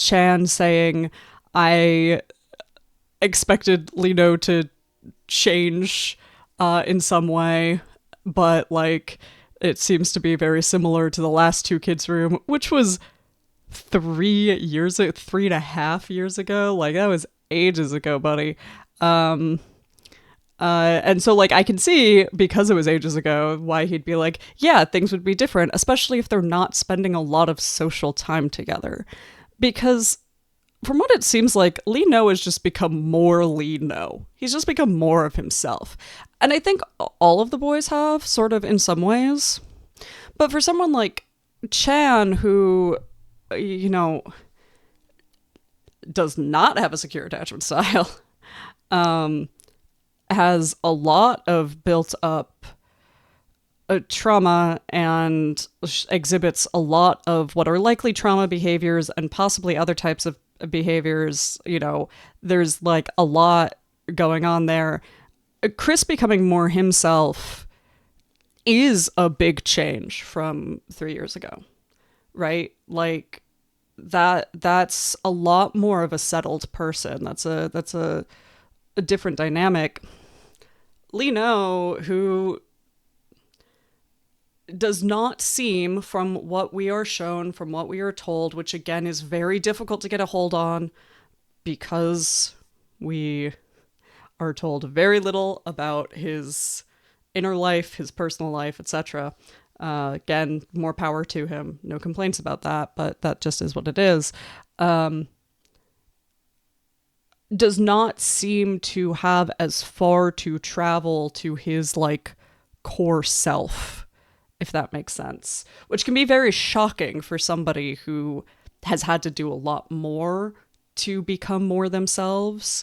Chan saying, I expected LeeKnow to change in some way, but like it seems to be very similar to the last Two Kids Room, which was 3.5 years ago. Like that was ages ago, buddy. And so like I can see, because it was ages ago, why he'd be like, yeah, things would be different, especially if they're not spending a lot of social time together. Because from what it seems like, LeeKnow has just become more LeeKnow. He's just become more of himself. And I think all of the boys have, sort of, in some ways. But for someone like Chan, who, you know, does not have a secure attachment style, has a lot of built up trauma and exhibits a lot of what are likely trauma behaviors and possibly other types of behaviors. You know, there's like a lot going on there. Chris becoming more himself is a big change from 3 years ago, right? Like that's a lot more of a settled person. That's a different dynamic. LeeKnow, who does not seem, from what we are shown, from what we are told, which again is very difficult to get a hold on because we are told very little about his inner life, his personal life, etc. Again, more power to him. No complaints about that, but that just is what it is. Does not seem to have as far to travel to his like core self, if that makes sense, which can be very shocking for somebody who has had to do a lot more to become more themselves,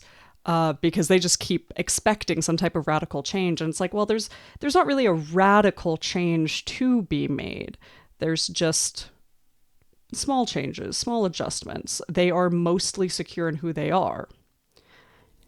because they just keep expecting some type of radical change. And it's like, well, there's not really a radical change to be made. There's just small changes, small adjustments. They are mostly secure in who they are.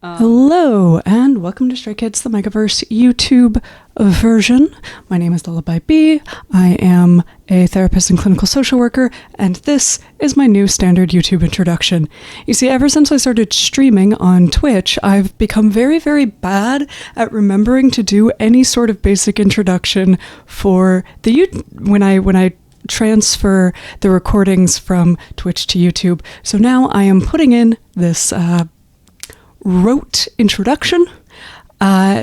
Hello, and welcome to Stray Kids, the Megaverse YouTube version. My name is Lullaby B. I am a therapist and clinical social worker, and this is my new standard YouTube introduction. You see, ever since I started streaming on Twitch, I've become very, very bad at remembering to do any sort of basic introduction for the when I transfer the recordings from Twitch to YouTube. So now I am putting in this rote introduction.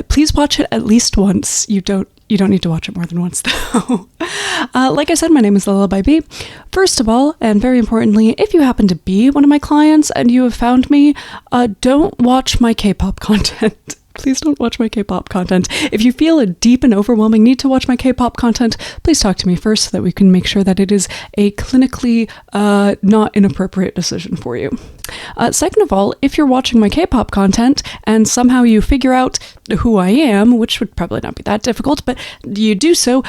Please watch it at least once. You don't need to watch it more than once, though. Like I said, my name is Lullaby B. First of all, and very importantly, if you happen to be one of my clients and you have found me, don't watch my K-pop content. Please don't watch my K-pop content. If you feel a deep and overwhelming need to watch my K-pop content, please talk to me first so that we can make sure that it is a clinically not inappropriate decision for you. Second of all, if you're watching my K-pop content and somehow you figure out who I am, which would probably not be that difficult, but you do so,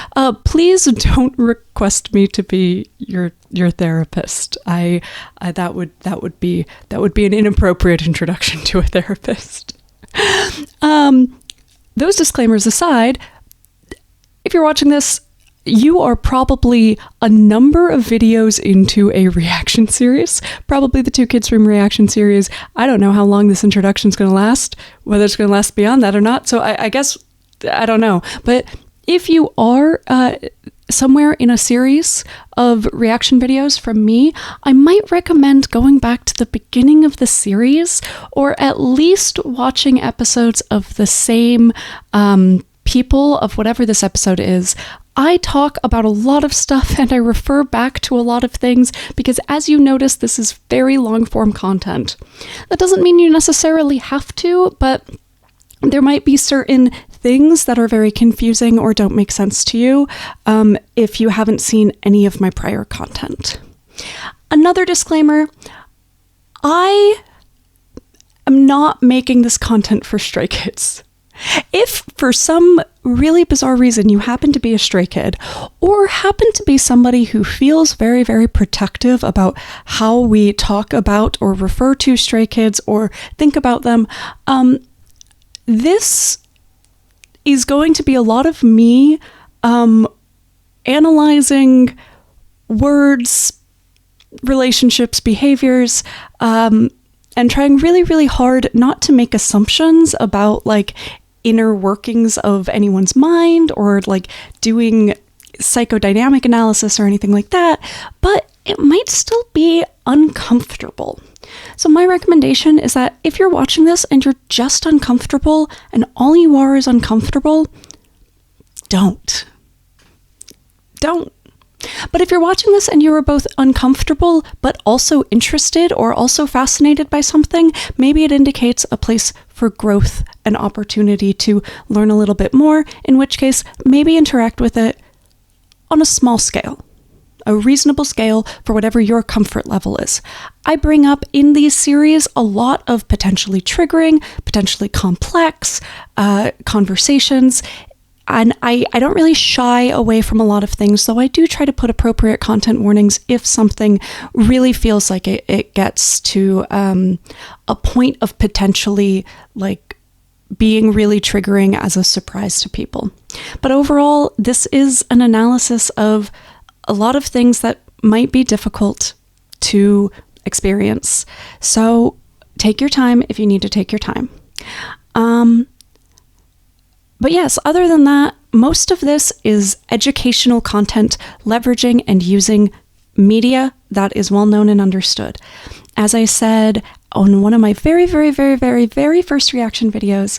please don't request me to be your therapist. That would be an inappropriate introduction to a therapist. Those disclaimers aside, if you're watching this, you are probably a number of videos into a reaction series, probably the Two Kids Room reaction series. I don't know how long this introduction is going to last, whether it's going to last beyond that or not. So I guess, I don't know. But if you are somewhere in a series of reaction videos from me, I might recommend going back to the beginning of the series, or at least watching episodes of the same people of whatever this episode is. I talk about a lot of stuff and I refer back to a lot of things because, as you notice, this is very long-form content. That doesn't mean you necessarily have to, but there might be certain things that are very confusing or don't make sense to you if you haven't seen any of my prior content. Another disclaimer, I am not making this content for stray kids. If for some really bizarre reason you happen to be a stray kid, or happen to be somebody who feels very, very protective about how we talk about or refer to stray kids or think about them, this is going to be a lot of me analyzing words, relationships, behaviors, and trying really, really hard not to make assumptions about like inner workings of anyone's mind or like doing psychodynamic analysis or anything like that, but it might still be uncomfortable. So my recommendation is that if you're watching this and you're just uncomfortable and all you are is uncomfortable, don't. But if you're watching this and you are both uncomfortable but also interested or also fascinated by something, maybe it indicates a place for growth and opportunity to learn a little bit more, in which case maybe interact with it on a small scale, a reasonable scale for whatever your comfort level is. I bring up in these series a lot of potentially triggering, potentially complex conversations. And I don't really shy away from a lot of things, though I do try to put appropriate content warnings if something really feels like it gets to a point of potentially like being really triggering as a surprise to people. But overall, this is an analysis of a lot of things that might be difficult to experience. So take your time if you need to take your time. But yes, other than that, most of this is educational content leveraging and using media that is well known and understood. As I said on one of my very, very, very, very, very first reaction videos,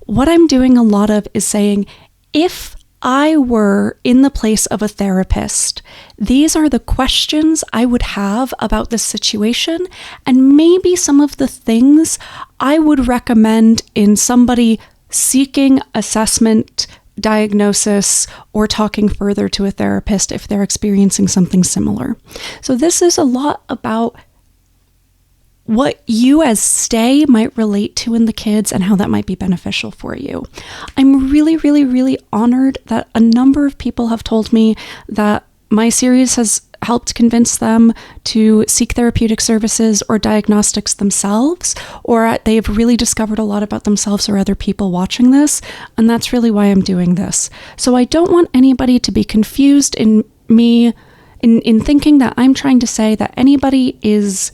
what I'm doing a lot of is saying, if I were in the place of a therapist, these are the questions I would have about this situation, and maybe some of the things I would recommend in somebody seeking assessment, diagnosis, or talking further to a therapist if they're experiencing something similar. So this is a lot about what you as stay might relate to in the kids and how that might be beneficial for you. I'm really, really, really honored that a number of people have told me that my series has helped convince them to seek therapeutic services or diagnostics themselves, or they've really discovered a lot about themselves or other people watching this, and that's really why I'm doing this. So I don't want anybody to be confused in me in thinking that I'm trying to say that anybody is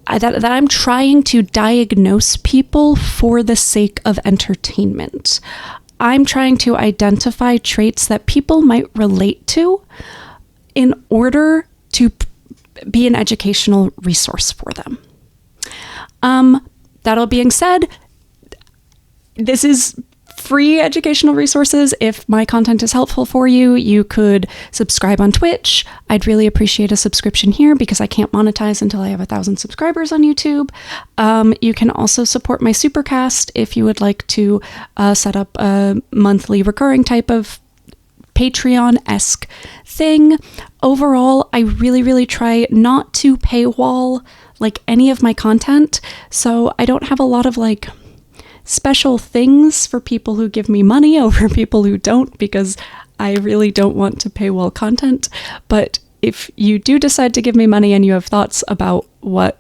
that I'm trying to diagnose people for the sake of entertainment. I'm trying to identify traits that people might relate to in order to be an educational resource for them. That all being said, this is free educational resources. If my content is helpful for you, you could subscribe on Twitch. I'd really appreciate a subscription here because I can't monetize until I have 1,000 subscribers on YouTube. You can also support my Supercast if you would like to set up a monthly recurring type of Patreon-esque thing. Overall, I really, really try not to paywall like any of my content, so I don't have a lot of like special things for people who give me money over people who don't, because I really don't want to paywall content. But if you do decide to give me money and you have thoughts about what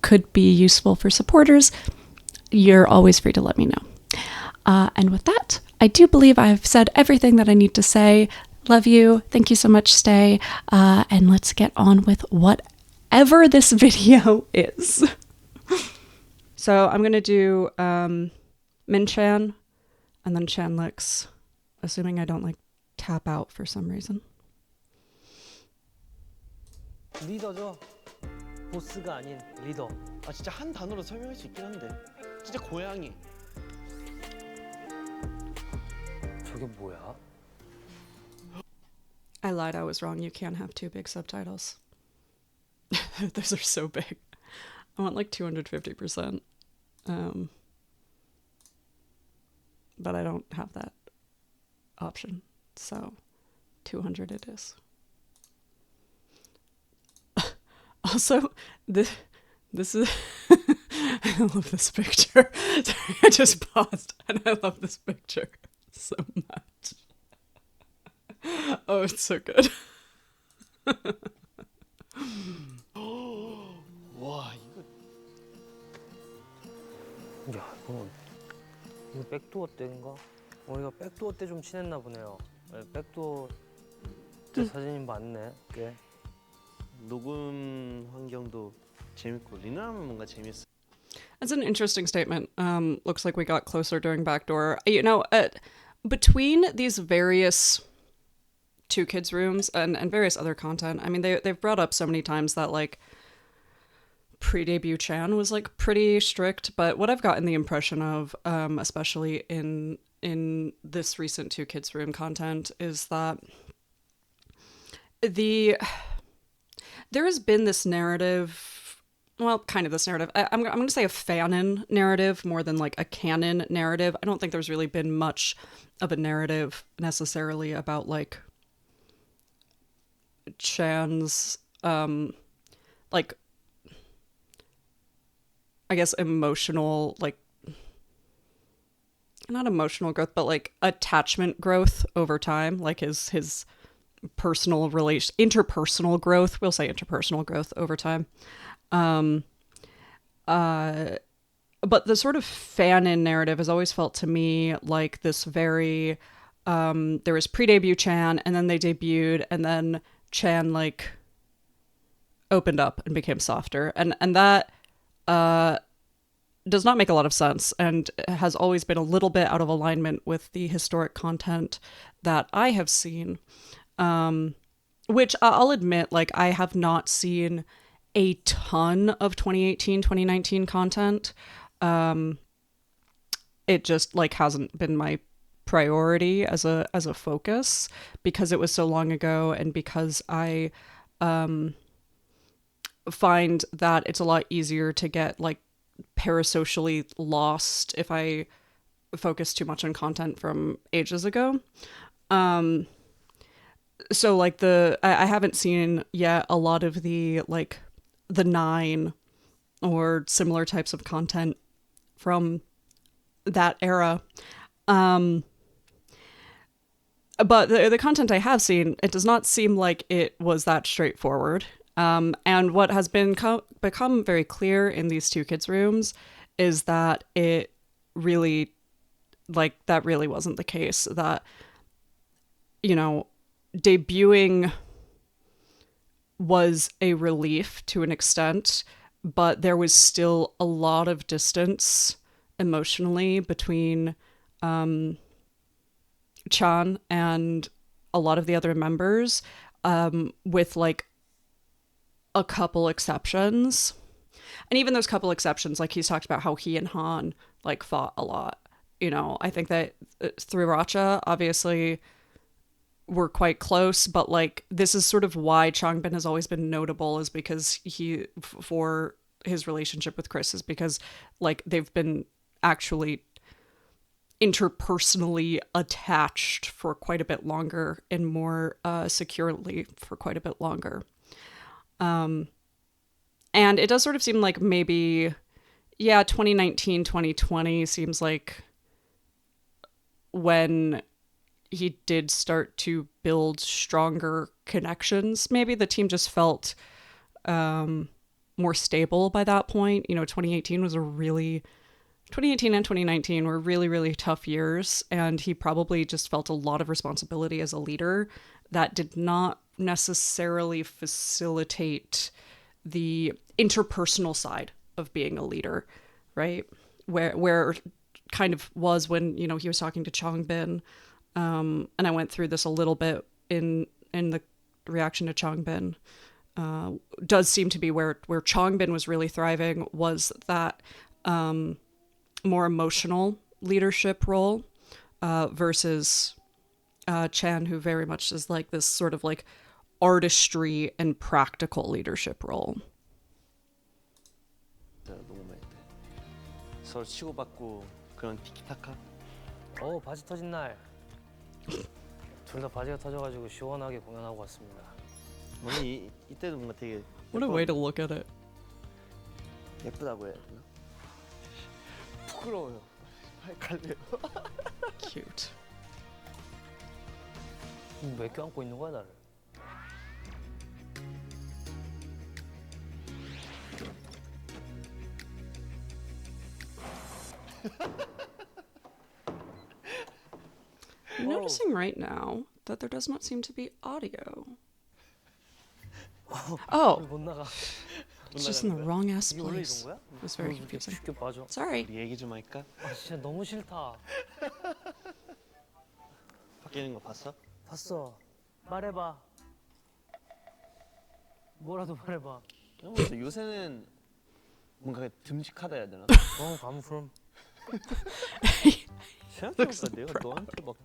could be useful for supporters, you're always free to let me know. And with that, I do believe I've said everything that I need to say. Love you. Thank you so much, Stay. And let's get on with whatever this video is. So I'm going to do Min-chan and then Chanlix, assuming I don't like tap out for some reason. 리더죠. 보스가 아닌 리더. 아 진짜 한 단어로 설명할 수 있긴 한데 진짜 고양이. 저게 뭐야? I lied, I was wrong. You can't have two big subtitles. Those are so big. I want like 250%. But I don't have that option. So 200 it is. Also, this is... I love this picture. Sorry, I just paused and I love this picture so much. Oh, it's so good. 와 이거 야, 이거 백도어 때인가? 이거 백도어 때 좀 친했나 보네요. 백도어 때 사진이 많네, 꽤. 녹음 환경도 재밌고 리나는 뭔가 재밌어. That's an interesting statement. Looks like we got closer during Backdoor. You know, between these various Two Kids rooms and various other content, I mean, they've brought up so many times that, like, pre-debut Chan was, like, pretty strict, but what I've gotten the impression of, especially in this recent Two Kids room content, is that there has been this narrative, well, kind of this narrative. I'm going to say a fanon narrative more than like a canon narrative. I don't think there's really been much of a narrative necessarily about like Chan's, like, I guess emotional, like, not emotional growth, but like attachment growth over time, like his personal interpersonal growth. We'll say interpersonal growth over time. But the sort of fanon narrative has always felt to me like this very, there was pre-debut Chan, and then they debuted, and then Chan like opened up and became softer, and that does not make a lot of sense, and has always been a little bit out of alignment with the historic content that I have seen. Which I'll admit, like, I have not seen a ton of 2018, 2019 content. It just like hasn't been my priority as a focus because it was so long ago, and because I find that it's a lot easier to get like parasocially lost if I focus too much on content from ages ago. So like I haven't seen yet a lot of the like the 9 or similar types of content from that era. But the content I have seen, it does not seem like it was that straightforward. And what has become very clear in these Two Kids rooms is that it really, like, that really wasn't the case. That, you know, debuting was a relief to an extent, but there was still a lot of distance emotionally between Chan and a lot of the other members, with like a couple exceptions. And even those couple exceptions, like he's talked about how he and Han like fought a lot. You know, I think that through Racha, obviously were quite close, but like this is sort of why Changbin has always been notable, is because for his relationship with Chris, is because like they've been actually interpersonally attached for quite a bit longer, and more securely for quite a bit longer. And it does sort of seem like maybe, yeah, 2019, 2020 seems like when he did start to build stronger connections. Maybe the team just felt more stable by that point. You know, 2018 and 2019 were really, really tough years, and he probably just felt a lot of responsibility as a leader that did not necessarily facilitate the interpersonal side of being a leader, right? Where kind of was when, you know, he was talking to Changbin. And I went through this a little bit in the reaction to Changbin. Does seem to be where Changbin was really thriving, was that more emotional leadership role, versus Chan, who very much is like this sort of like artistry and practical leadership role. 너무 많이 돼. 서로 치고받고 그런 티키타카. 바지 터진 날. 둘 다 바지가 터져가지고 시원하게 공연하고 왔습니다. 오늘 이때도 뭔가 되게 What a way to look at it. 예쁘다고 해야 되나? 부끄러워요. 갈래요. Cute. 왜 껴안고 있는 거야 나를? I'm noticing right now that there does not seem to be audio. Oh, 못 나가. it's just in the wrong ass 이게 원래 이런 place. 거야? It was very 왜 이렇게 confusing. 쉽게 빠져? Sorry. 우리 얘기 좀 할까? 아 진짜 너무 싫다. 바뀌는 거 봤어? 봤어. 말해봐. 뭐라도 말해봐. 그래서 요새는 뭔가 듬직하다 해야 되나? 가면 그럼. 생각해보니까 내가 너한테 막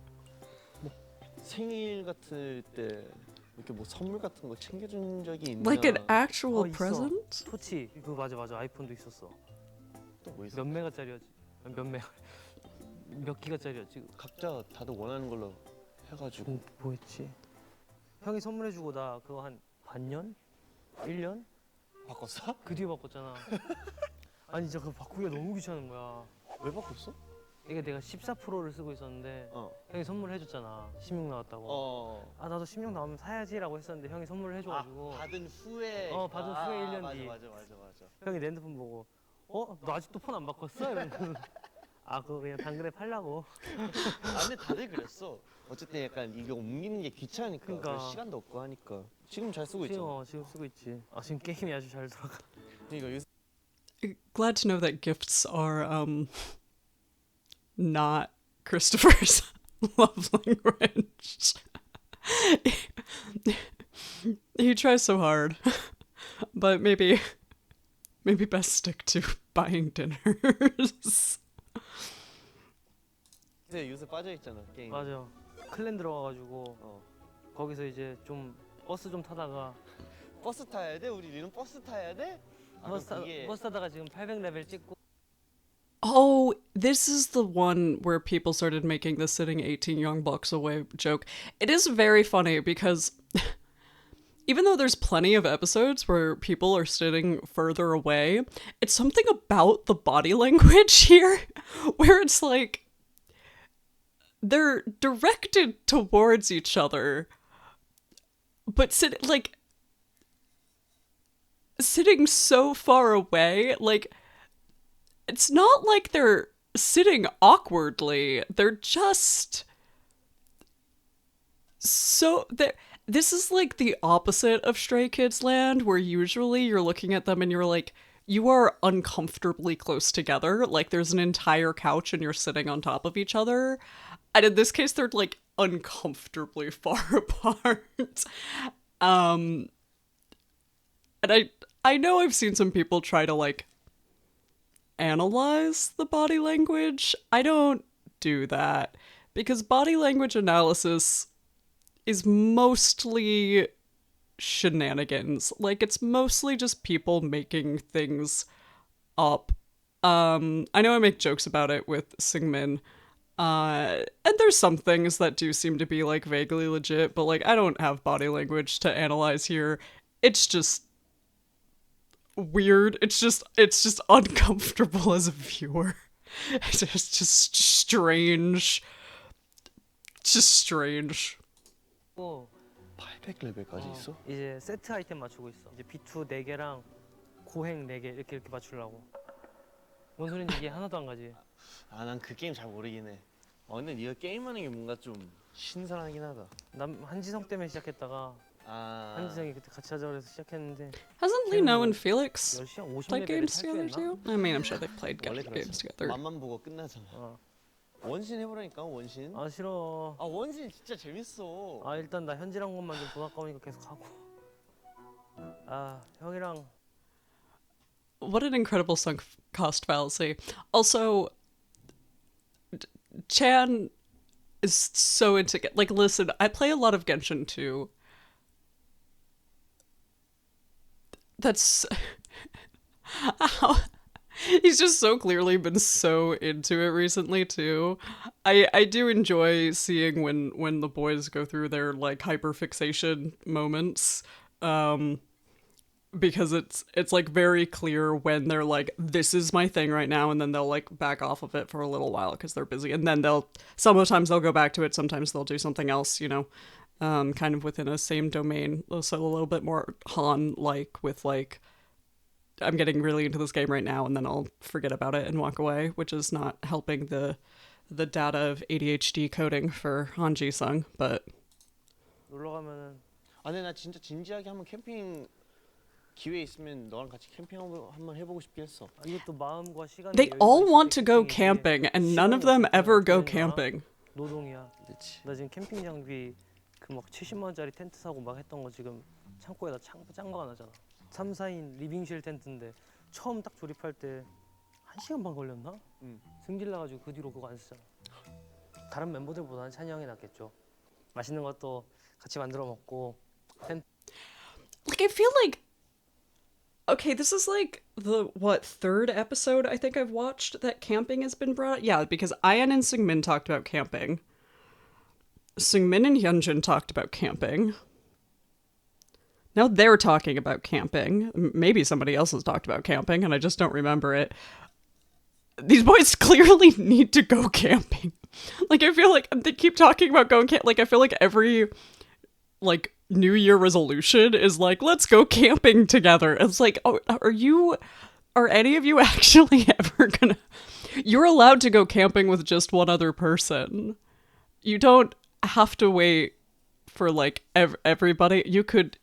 생일 같을 때 이렇게 뭐 선물 같은 거 챙겨준 적이 있나? Like an actual 있어. present? 토치. 그거 맞아. 아이폰도 있었어. 또 뭐 있어? 몇 메가짜리였지? 몇 메가? 몇 기가짜리였지? 각자 다들 원하는 걸로 해가지고 뭐 했지? 형이 선물해주고 나 그거 한 반년? 1년? 바꿨어? 그 뒤에 바꿨잖아. 아니 진짜 그거 바꾸기가 너무 귀찮은 거야. 왜 바꿨어? 이게 내가 14%를 쓰고 있었는데 어. 형이 선물해줬잖아. 16 나왔다고. 아 나도 16 나오면 사야지라고 했었는데 형이 선물을 해줘가지고 받은 후에 받은 후에 1년 뒤. 맞아. 형이 내 핸드폰 보고 너 아직도 폰 안 바꿨어? 이러면서 아 그거 그냥 당근에 팔라고. 근데 다들 그랬어. 어쨌든 약간 이거 옮기는 게 귀찮으니까 그러니까. 시간도 없고 하니까 지금 잘 쓰고 있잖아. 지금 쓰고 있지. 지금 게임이 아주 잘 돌아가. 그러니까 요새 Glad to know that gifts are not Christopher's love language. He tries so hard, but maybe best stick to buying dinners. 요새 빠져 있잖아 게임. 맞아. 클랜 들어가가지고 거기서 이제 좀 버스 좀 타다가 버스 타야 돼? 우리 리는 버스 타야 돼? 버스 타다가 지금 800레벨 찍고. Oh, this is the one where people started making the sitting 18 young bucks away joke. It is very funny because even though there's plenty of episodes where people are sitting further away, it's something about the body language here where it's like they're directed towards each other, but sitting so far away, like it's not like they're sitting awkwardly. They're just so this is like the opposite of Stray Kids Land, where usually you're looking at them and you're like, you are uncomfortably close together. Like there's an entire couch and you're sitting on top of each other. And in this case, they're like uncomfortably far apart. And I know I've seen some people try to like analyze the body language. I don't do that because body language analysis is mostly shenanigans. Like it's mostly just people making things up. I know I make jokes about it with Singmin. And there's some things that do seem to be like vaguely legit, but like I don't have body language to analyze here. It's just weird. It's just uncomfortable as a viewer. It's just strange. Just strange. 800레벨까지 있어? 이제 세트 아이템 맞추고 있어. 이제 B2 4개랑 고행 4개 이렇게 맞추려고. 뭔 소린지 이게 하나도 안 가지. 난 그 게임 잘 모르긴 해. 근데 네가 게임하는 게 뭔가 좀 신선하긴 하다. 난 한지성 때문에 시작했다가 한지성이 그때 같이 하자고 해서 시작했는데 Hasn't LeeKnow and Felix 10시간 played 50레벨을 games together 탈주했나? too? I mean, I'm sure they've played 원래 games 그랬어. together. 맛만 보고 끝나잖아. 원신 해보라니까 원신. 아 싫어. 원신 진짜 재밌어. 일단 나 현지랑 것만 좀 돈 아까우니까 계속 하고. 형이랑 What an incredible sunk cost fallacy. Also, Chan is so into like. Listen, I play a lot of Genshin too. That's he's just so clearly been so into it recently too. I do enjoy seeing when the boys go through their like hyperfixation moments. Because it's like very clear when they're like, this is my thing right now, and then they'll like back off of it for a little while because they're busy, and then sometimes they'll go back to it, sometimes they'll do something else, you know, kind of within a same domain. So a little bit more Han like with like, I'm getting really into this game right now, and then I'll forget about it and walk away, which is not helping the data of ADHD coding for Han Ji-sung, but 놀러 가면은 근데 나 진짜 진지하게 한번 캠핑 기회 있으면 너랑 같이 캠핑 한번 해보고 싶긴 했어. 이것도 마음과 시간이 They all 여유가 want 있을 to 때 go 캠핑이지. camping, and none of 시간이 them 없을 때는 ever go 어떻게 되는 줄 알아? camping. 노동이야. 그렇지. 나 지금 캠핑 장비 그 막 70만 원짜리 텐트 사고 막 했던 거 지금 창고에다 짱가 나잖아. 3, 4인 리빙실 텐트인데 처음 딱 조립할 때 1시간 반 걸렸나? 승질 나가지고 그 뒤로 그거 안 쓰잖아. 다른 멤버들보다는 찬이 형이 낫겠죠. 맛있는 것도 같이 만들어 먹고 Like, I feel like, okay, this is like the, what, third episode I think I've watched that camping has been brought up? Yeah, because Ayan and Seungmin talked about camping. Seungmin and Hyunjin talked about camping. Now they're talking about camping. Maybe somebody else has talked about camping and I just don't remember it. These boys clearly need to go camping. Like, I feel like they keep talking about going like, I feel like every, like, New Year resolution is like, let's go camping together. It's like, oh, are any of you actually ever gonna... You're allowed to go camping with just one other person. You don't have to wait for, like, everybody. You could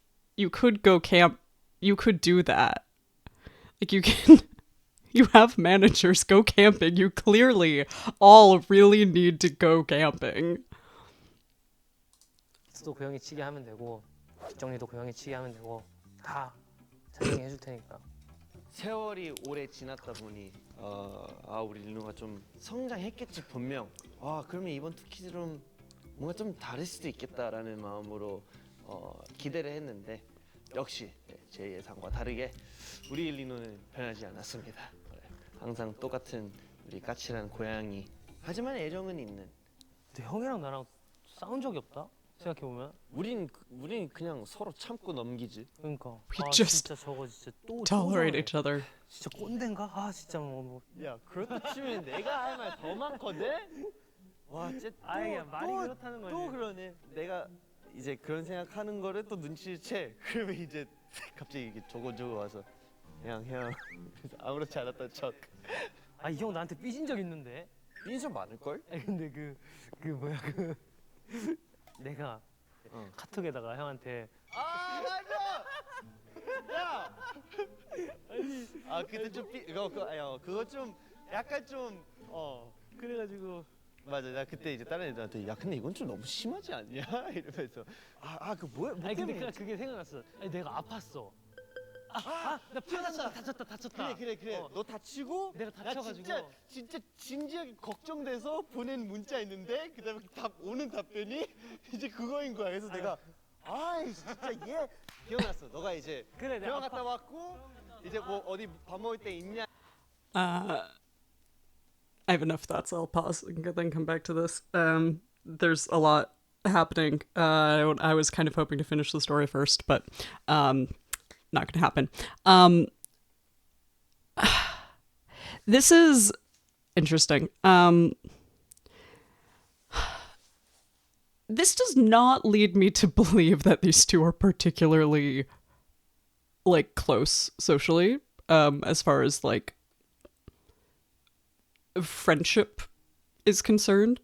go camp. You could do that. Like, you can... You have managers go camping. You clearly all really need to go camping. 도 그 형이 치게 하면 되고 뒷정리도 그 형이 치게 하면 되고 다 찬이 형이 해줄 테니까. 세월이 오래 지났다 보니 우리 릴루가 좀 성장했겠지 분명. 그러면 이번 투키즈는 뭔가 좀 다를 수도 있겠다라는 마음으로 기대를 했는데 역시 제 예상과 다르게 우리 릴루는 변하지 않았습니다. 항상 똑같은 우리 까칠한 고양이. 하지만 애정은 있는. 근데 형이랑 나랑 싸운 적이 없다? 생각해보면 우린 그냥 서로 참고 넘기지. 그러니까 We just 진짜 저거 진짜 또 tolerate 저러네. each other. 진짜 꼰대인가? 진짜 뭐 야 그렇다 치면 내가 할 말 더 많거든? 와 진짜 그냥 말이 그렇다는 거지. 또 그러네. 내가 이제 그런 생각하는 거를 또 눈치를 채. 그러면 이제 갑자기 이게 저거 와서 형 그래서 아무렇지 않았던 척. 이 형 나한테 삐진 적 있는데? 삐져 많을걸? 근데 내가 카톡에다가 형한테 맞아! 야! 아니 그때 좀 그거 좀 약간 좀 그래가지고 맞아. 나 그때 이제 다른 애들한테 야 근데 이건 좀 너무 심하지 않냐? 이러면서 그 뭐야? 뭐 근데 때문에? 그게 생각났어. 내가 아팠어. 나 다쳤다. 그래. 너 다치고 내가 다쳐가지고 진짜 진지하게 걱정돼서 보낸 문자 있는데 그다음에 오는 답변이 이제 그거인 거야. 그래서 내가 진짜 얘 기억났어. 너가 이제 그래 병원 갔다 왔고 이제 뭐 어디 밥 먹을 때 있냐? I have enough thoughts. I'll pause and then come back to this. There's a lot happening. I was kind of hoping to finish the story first, but not going to happen. This is interesting. This does not lead me to believe that these two are particularly, like, close socially, as far as, like, friendship is concerned.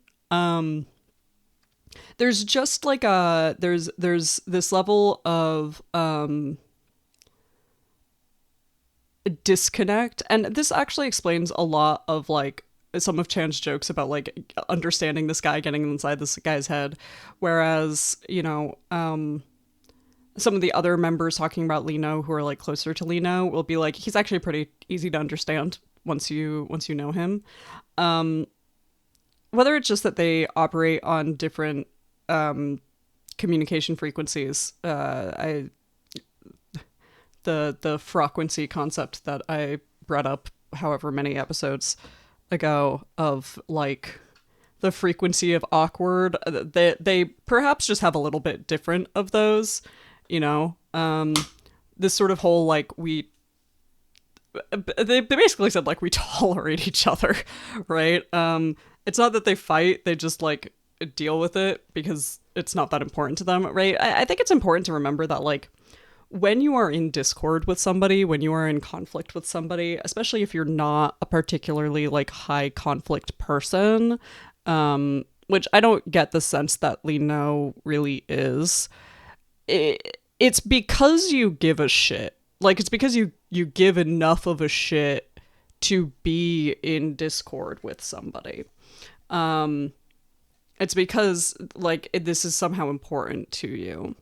There's just like there's this level of disconnect, and this actually explains a lot of like some of Chan's jokes about like understanding this guy, getting inside this guy's head, whereas some of the other members talking about LeeKnow who are like closer to LeeKnow will be like, he's actually pretty easy to understand once you know him. Whether it's just that they operate on different communication frequencies, the frequency concept that I brought up however many episodes ago of like the frequency of awkward, they perhaps just have a little bit different of those, you know. This sort of whole like they basically said like we tolerate each other, right? It's not that they fight, they just like deal with it because it's not that important to them, right? I think it's important to remember that like when you are in discord with somebody, when you are in conflict with somebody, especially if you're not a particularly like high conflict person, which I don't get the sense that LeeKnow really is, it's because you give a shit like, it's because you give enough of a shit to be in Discord with somebody. It's because, like, this is somehow important to you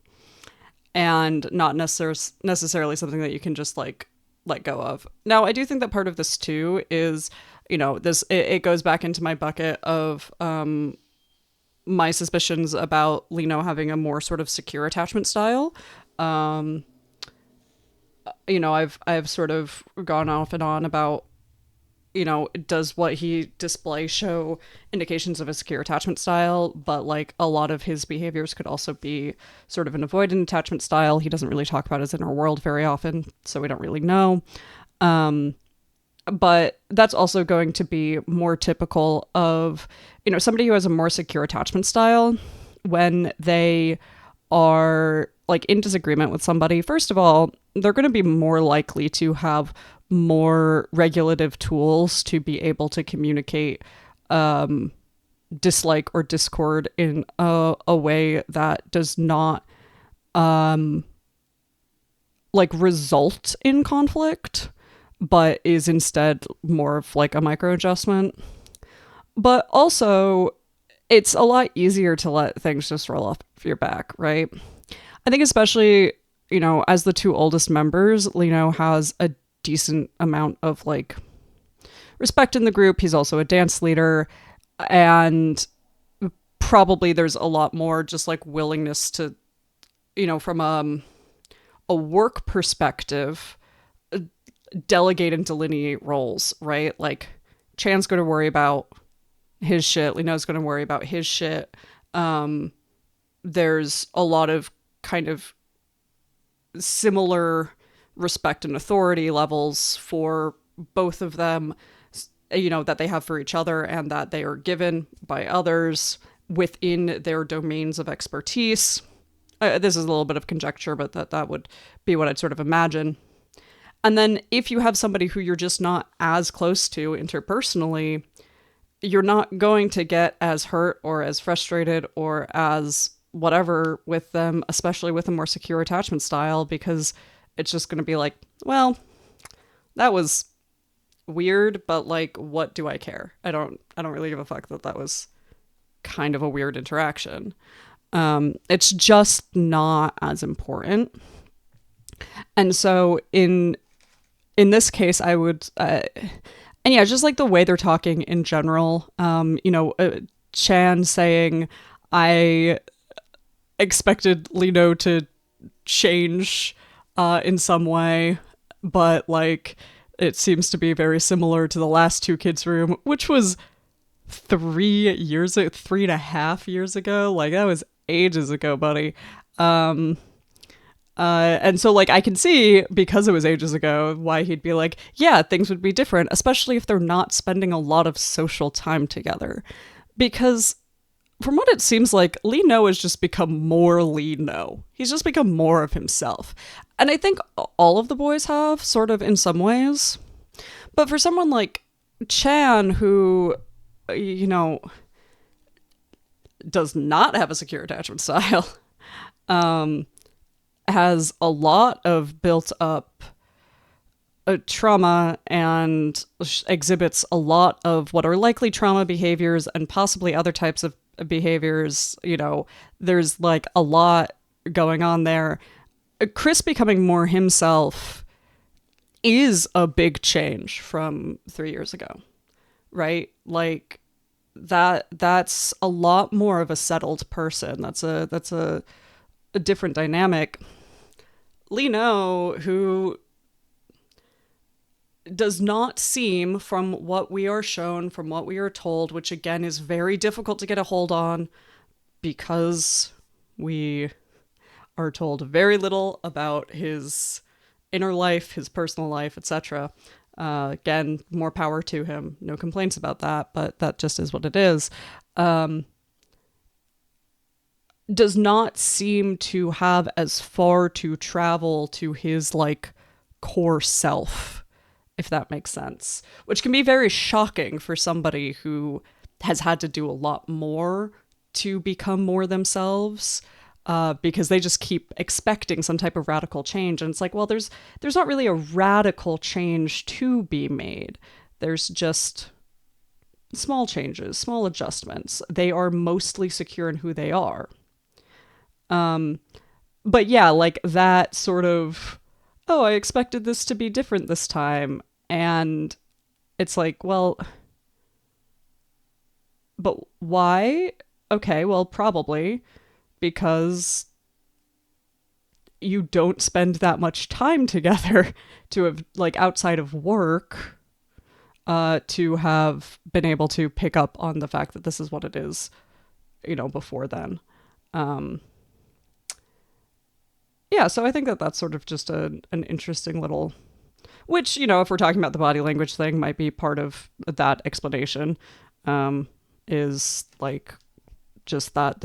and not necessarily something that you can just, like, let go of. Now, I do think that part of this, too, is, you know, it goes back into my bucket of my suspicions about LeeKnow having a more sort of secure attachment style. You know, I've sort of gone off and on about, you know, does what he displays show indications of a secure attachment style, but like a lot of his behaviors could also be sort of an avoidant attachment style. He doesn't really talk about his inner world very often, so we don't really know. But that's also going to be more typical of, you know, somebody who has a more secure attachment style when they are like in disagreement with somebody. First of all, they're going to be more likely to have more regulative tools to be able to communicate dislike or discord in a way that does not like result in conflict, but is instead more of like a micro adjustment. But also, it's a lot easier to let things just roll off your back, right? I think especially, you know, as the two oldest members, LeeKnow has a decent amount of like respect in the group. He's also a dance leader, and probably there's a lot more just like willingness to, you know, from a work perspective, delegate and delineate roles, right? Like Chan's going to worry about his shit. LeeKnow's going to worry about his shit. There's a lot of kind of similar respect and authority levels for both of them, you know, that they have for each other and that they are given by others within their domains of expertise. This is a little bit of conjecture, but that would be what I'd sort of imagine. And then if you have somebody who you're just not as close to interpersonally, you're not going to get as hurt or as frustrated or as whatever with them, especially with a more secure attachment style, because it's just going to be like, well, that was weird, but like, what do I care? I don't really give a fuck that was kind of a weird interaction. It's just not as important. And so in this case, I would, and yeah, just like the way they're talking in general, you know, Chan saying, I expected LeeKnow to change in some way, but like it seems to be very similar to the last two kids' room, which was 3.5 years ago. Like that was ages ago, buddy. And so like I can see, because it was ages ago, why he'd be like, yeah, things would be different, especially if they're not spending a lot of social time together. Because from what it seems like, LeeKnow has just become more LeeKnow. He's just become more of himself. And I think all of the boys have, sort of in some ways. But for someone like Chan, who, you know, does not have a secure attachment style, has a lot of built up trauma and exhibits a lot of what are likely trauma behaviors and possibly other types of behaviors. You know, there's like a lot going on there. Chris becoming more himself is a big change from 3 years ago, right? Like that's a lot more of a settled person. That's a different dynamic. LeeKnow, who does not seem, from what we are shown, from what we are told, which again is very difficult to get a hold on because we are told very little about his inner life, his personal life, etc. Again, more power to him. No complaints about that, but that just is what it is. Does not seem to have as far to travel to his like core self, if that makes sense, which can be very shocking for somebody who has had to do a lot more to become more themselves. because they just keep expecting some type of radical change. And it's like, well, there's not really a radical change to be made. There's just small changes, small adjustments. They are mostly secure in who they are. But yeah, like that sort of, oh, I expected this to be different this time. And it's like, well, but why? Okay, well, probably because you don't spend that much time together to have, like, outside of work, to have been able to pick up on the fact that this is what it is, before then. Yeah, so I think that that's sort of just an interesting little, which, if we're talking about the body language thing, might be part of that explanation, is like just that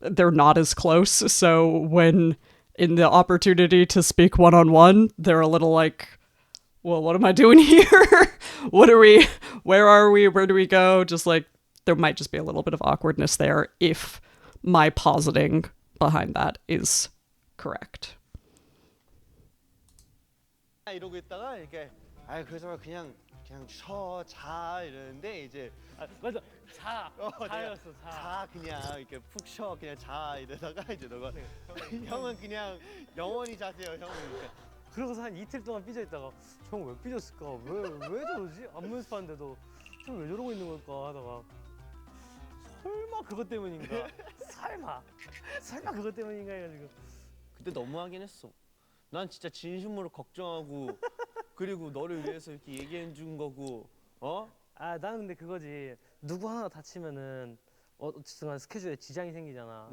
they're not as close. So when in the opportunity to speak one-on-one, they're a little like, well, what am I doing here? Where are we? Where do we go? Just like, there might just be a little bit of awkwardness there if my positing behind that is correct. 이러고 있다가 이렇게 그래서 그냥 자 이러는데 이제 맞아. 자였어. 자 그냥 이렇게 푹 쉬어 그냥 자 이러다가 이제 너가 형은 그냥 영원히 자세요 형은. 그러고서 한 이틀 동안 삐져 있다가 형 왜 삐졌을까? 왜 저러지? 안무 연습하는데도 형 왜 저러고 있는 걸까 하다가 설마 그것 때문인가? 설마 그것 때문인가 해가지고 그때 너무하긴 했어. 난 진짜 진심으로 걱정하고 그리고 너를 위해서 이렇게 얘기해 준 거고 나는 근데 그거지. 누구 하나가 다치면은 어쨌든 스케줄에 지장이 생기잖아.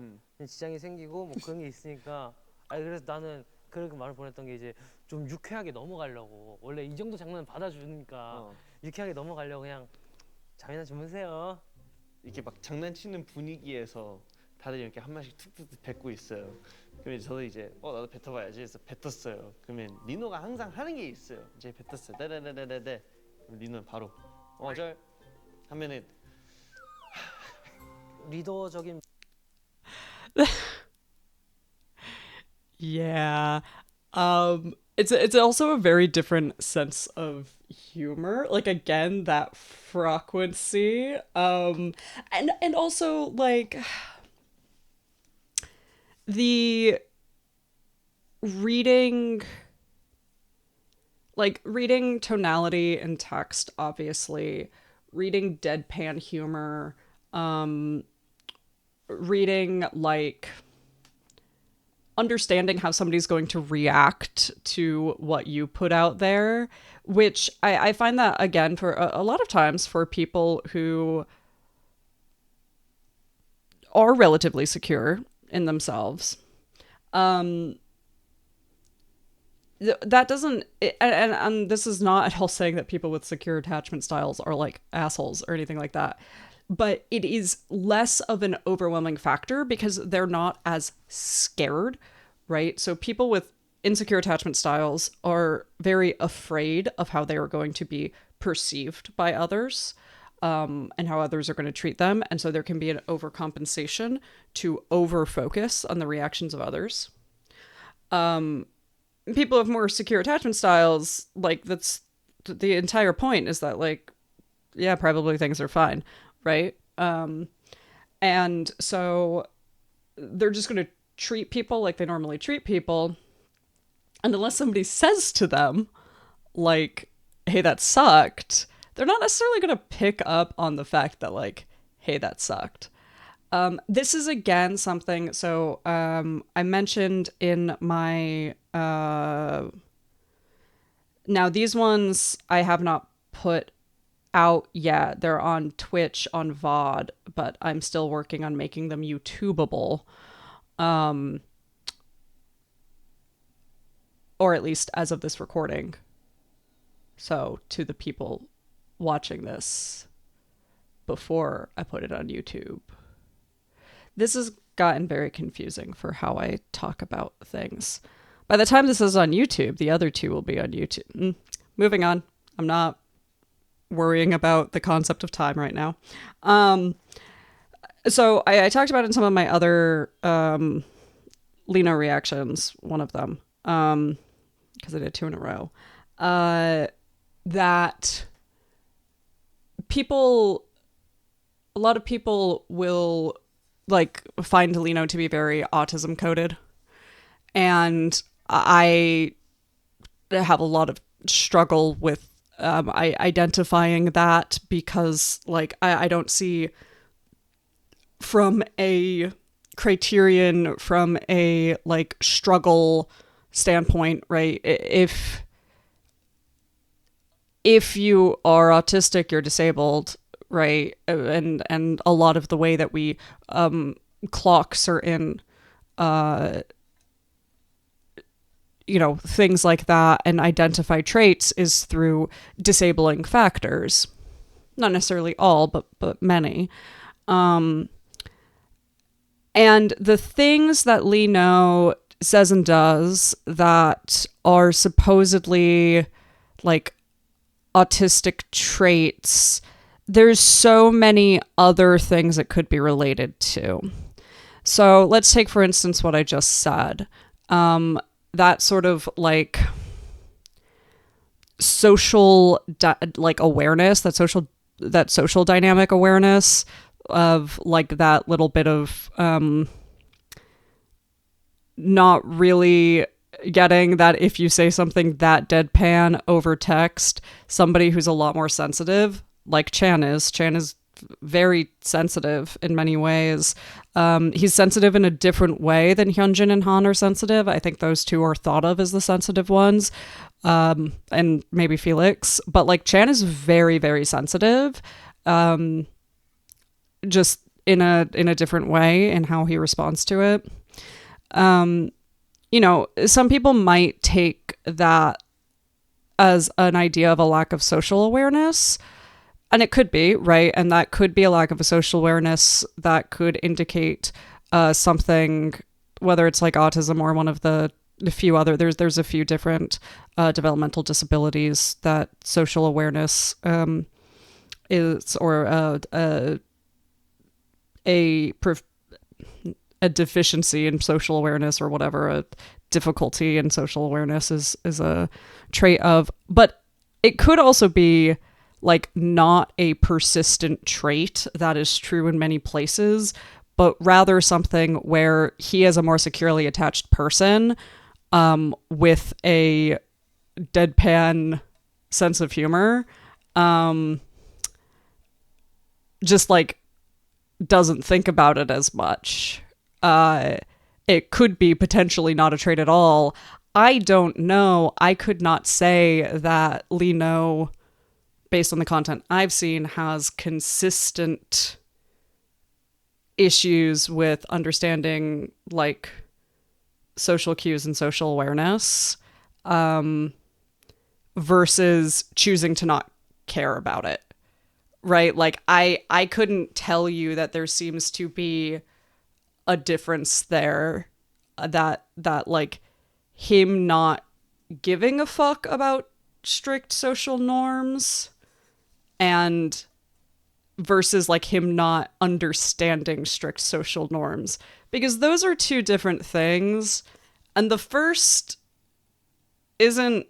지장이 생기고 뭐 그런 게 있으니까 그래서 나는 그렇게 말을 보냈던 게 이제 좀 유쾌하게 넘어가려고. 원래 이 정도 장난은 받아주니까 유쾌하게 넘어가려고 그냥 잠이나 주무세요. 이렇게 막 장난치는 분위기에서 다들 이렇게 한 마씩 툭툭 뱉고 있어요. 그러면 저도 이제 나도 뱉어봐야지 해서 뱉었어요. 그러면 리노가 항상 하는 게 있어요. 이제 뱉었어요. 네네네네네. 리노는 바로 절 하면은 리더적인. Yeah. It's also a very different sense of humor. Like, again, that frequency. And also like the reading tonality and text, obviously, reading deadpan humor, reading like understanding how somebody's going to react to what you put out there, which I find that, again, for a lot of times for people who are relatively secure in themselves, that doesn't, and this is not at all saying that people with secure attachment styles are like assholes or anything like that, but it is less of an overwhelming factor because they're not as scared, right? So people with insecure attachment styles are very afraid of how they are going to be perceived by others, and how others are going to treat them. And so there can be an overcompensation to over-focus on the reactions of others. People with more secure attachment styles, like, that's the entire point, is that, like, yeah, probably things are fine, right? And so they're just going to treat people like they normally treat people. And unless somebody says to them, like, hey, that sucked, they're not necessarily going to pick up on the fact that, like, hey, that sucked. This is, again, something, so I mentioned in my, now these ones I have not put out yet. They're on Twitch, on VOD, but I'm still working on making them YouTubeable. Or at least as of this recording. So to the people watching this before I put it on YouTube. This has gotten very confusing for how I talk about things. By the time this is on YouTube, the other two will be on YouTube. Moving on. I'm not worrying about the concept of time right now. So I talked about in some of my other LeeKnow reactions, one of them, because I did 2 in a row, that a lot of people will like find LeeKnow to be very autism coded, and I have a lot of struggle with identifying that, because like I don't see from a criterion, from a like struggle standpoint, right? If you are autistic, you're disabled, right? And a lot of the way that we clock certain things like that and identify traits is through disabling factors. Not necessarily all, but many. And the things that LeeKnow says and does that are supposedly like autistic traits, there's so many other things it could be related to. So let's take, for instance, what I just said. That sort of like social like awareness, that social dynamic awareness of like that little bit of not really getting that if you say something that deadpan over text, somebody who's a lot more sensitive, like Chan is very sensitive in many ways. He's sensitive in a different way than Hyunjin and Han are sensitive. I think those two are thought of as the sensitive ones, and maybe Felix. But like Chan is very, very sensitive, just in a different way in how he responds to it. Some people might take that as an idea of a lack of social awareness. And it could be, right? And that could be a lack of a social awareness that could indicate something, whether it's like autism or one of the few other, there's a few different developmental disabilities that social awareness is, or a deficiency in social awareness, or whatever, a difficulty in social awareness is a trait of. But it could also be like not a persistent trait that is true in many places, but rather something where he is a more securely attached person with a deadpan sense of humor, just like doesn't think about it as much. It could be potentially not a trait at all. I don't know. I could not say that LeeKnow, based on the content I've seen, has consistent issues with understanding like social cues and social awareness, versus choosing to not care about it, right? Like I couldn't tell you that there seems to be a difference there, that like him not giving a fuck about strict social norms and versus like him not understanding strict social norms, because those are two different things. And the first isn't,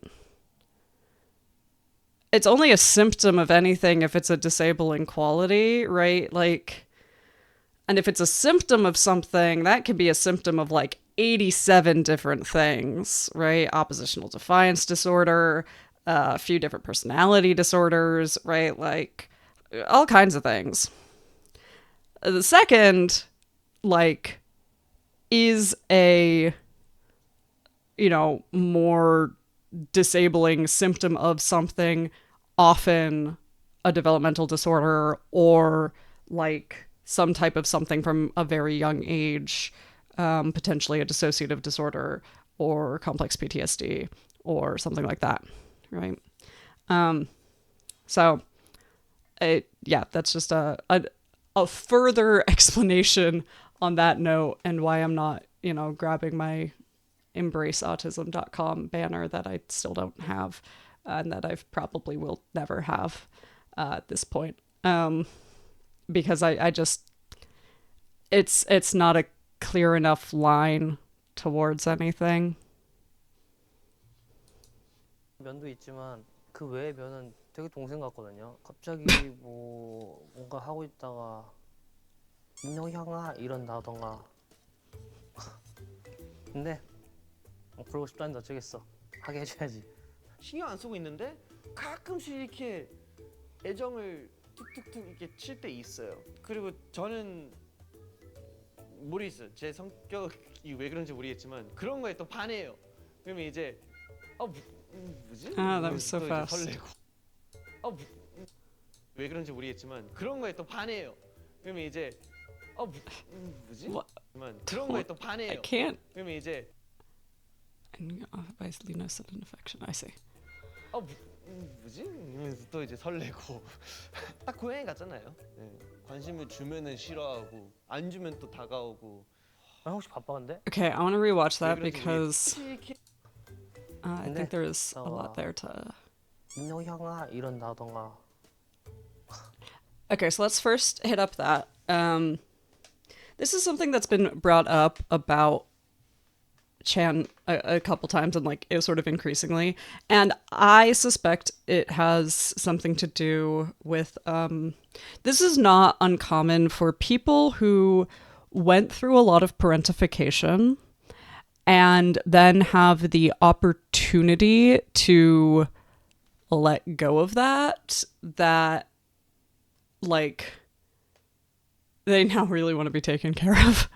it's only a symptom of anything if it's a disabling quality, right? Like, and if it's a symptom of something, that could be a symptom of like 87 different things, right? Oppositional defiance disorder, a few different personality disorders, right? Like all kinds of things. The second, like, is a, more disabling symptom of something, often a developmental disorder or like some type of something from a very young age, potentially a dissociative disorder or complex PTSD or something like that, right? So that's just a further explanation on that note, and why I'm not, grabbing my embraceautism.com banner that I still don't have, and that I've probably will never have at this point. Because I just, it's not a clear enough line towards anything. 면도 있지만 그 외의 면은 되게 동생 같거든요. 갑자기 뭐 뭔가 하고 있다가 민영형아 이런다던가. 근데 그러고 싶다는데 어쩌겠어. 하게 해줘야지. 신경 안 쓰고 있는데 가끔씩 이렇게 애정을 툭툭툭 이렇게 칠 때 있어요. 그리고 저는 모르겠어요. 제 성격이 왜 그런지 모르겠지만 그런 거에 또 반해요. 그러면 이제 뭐지? Ah, that was so 또 이제 fast. 설레고. 왜 그런지 모르겠지만 그런 거에 또 반해요. 그러면 이제 뭐지? What? 그런 거에 또 I 반해요. can't. 그러면 이제 And by LeeKnow sudden affection. I see. 뭐지? 이러면서 또 이제 설레고. 딱 고양이 같잖아요. 네. 관심을 주면은 싫어하고 안 주면 또 다가오고. 아, 혹시 바빠 근데? Okay, I want to rewatch that 왜 그런지 because 모르겠- I think there's a lot there to. 민영형아 이런다던가. Okay, so let's first hit up that. This is something that's been brought up about Chan a couple times and like is sort of increasingly, and I suspect it has something to do with this is not uncommon for people who went through a lot of parentification and then have the opportunity to let go of that like they now really want to be taken care of.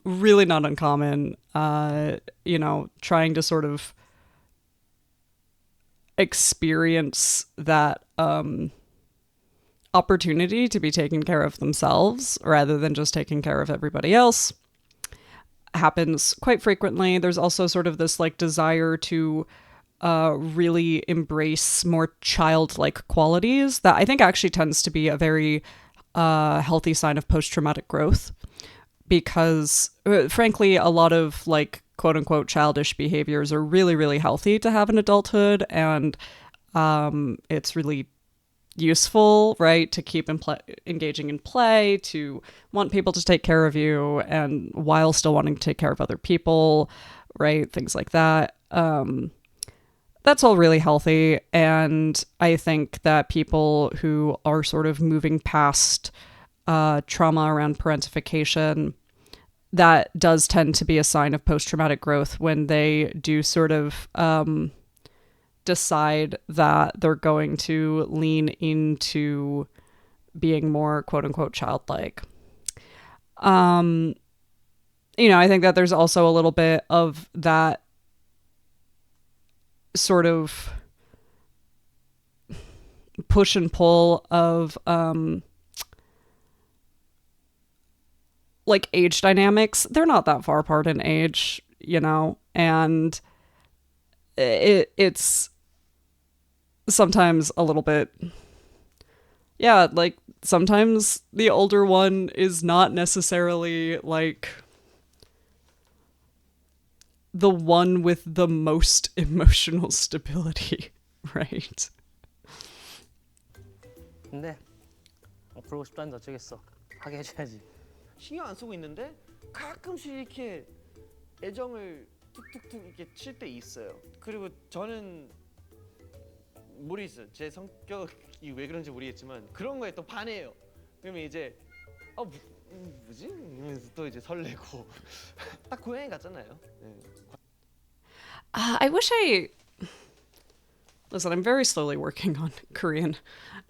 Really not uncommon. Trying to sort of experience that opportunity to be taken care of themselves rather than just taking care of everybody else happens quite frequently. There's also sort of this like desire to really embrace more childlike qualities that I think actually tends to be a very healthy sign of post-traumatic growth, because frankly a lot of like quote unquote childish behaviors are really, really healthy to have in adulthood, and it's really useful, right, to keep engaging in play, to want people to take care of you and while still wanting to take care of other people, right, things like that. That's all really healthy, and I think that people who are sort of moving past trauma around parentification, that does tend to be a sign of post-traumatic growth when they do sort of decide that they're going to lean into being more quote-unquote childlike. I think that there's also a little bit of that sort of push and pull of like age dynamics. They're not that far apart in age, and it's sometimes a little bit, yeah, like sometimes the older one is not necessarily like the one with the most emotional stability, right? 근데 그러고 싶다는데 어쩌겠어. 하게 해줘야지. 신경 안 쓰고 있는데 가끔씩 이렇게 애정을 툭툭툭 이렇게 칠 때 있어요. 그리고 저는 모르겠어요. 제 성격이 왜 그런지 모르겠지만 그런 거에 또 반해요. 그러면 이제 뭐지? 이러면서 또 이제 설레고. 딱 고양이 같잖아요. 네. I wish listen, I'm very slowly working on Korean,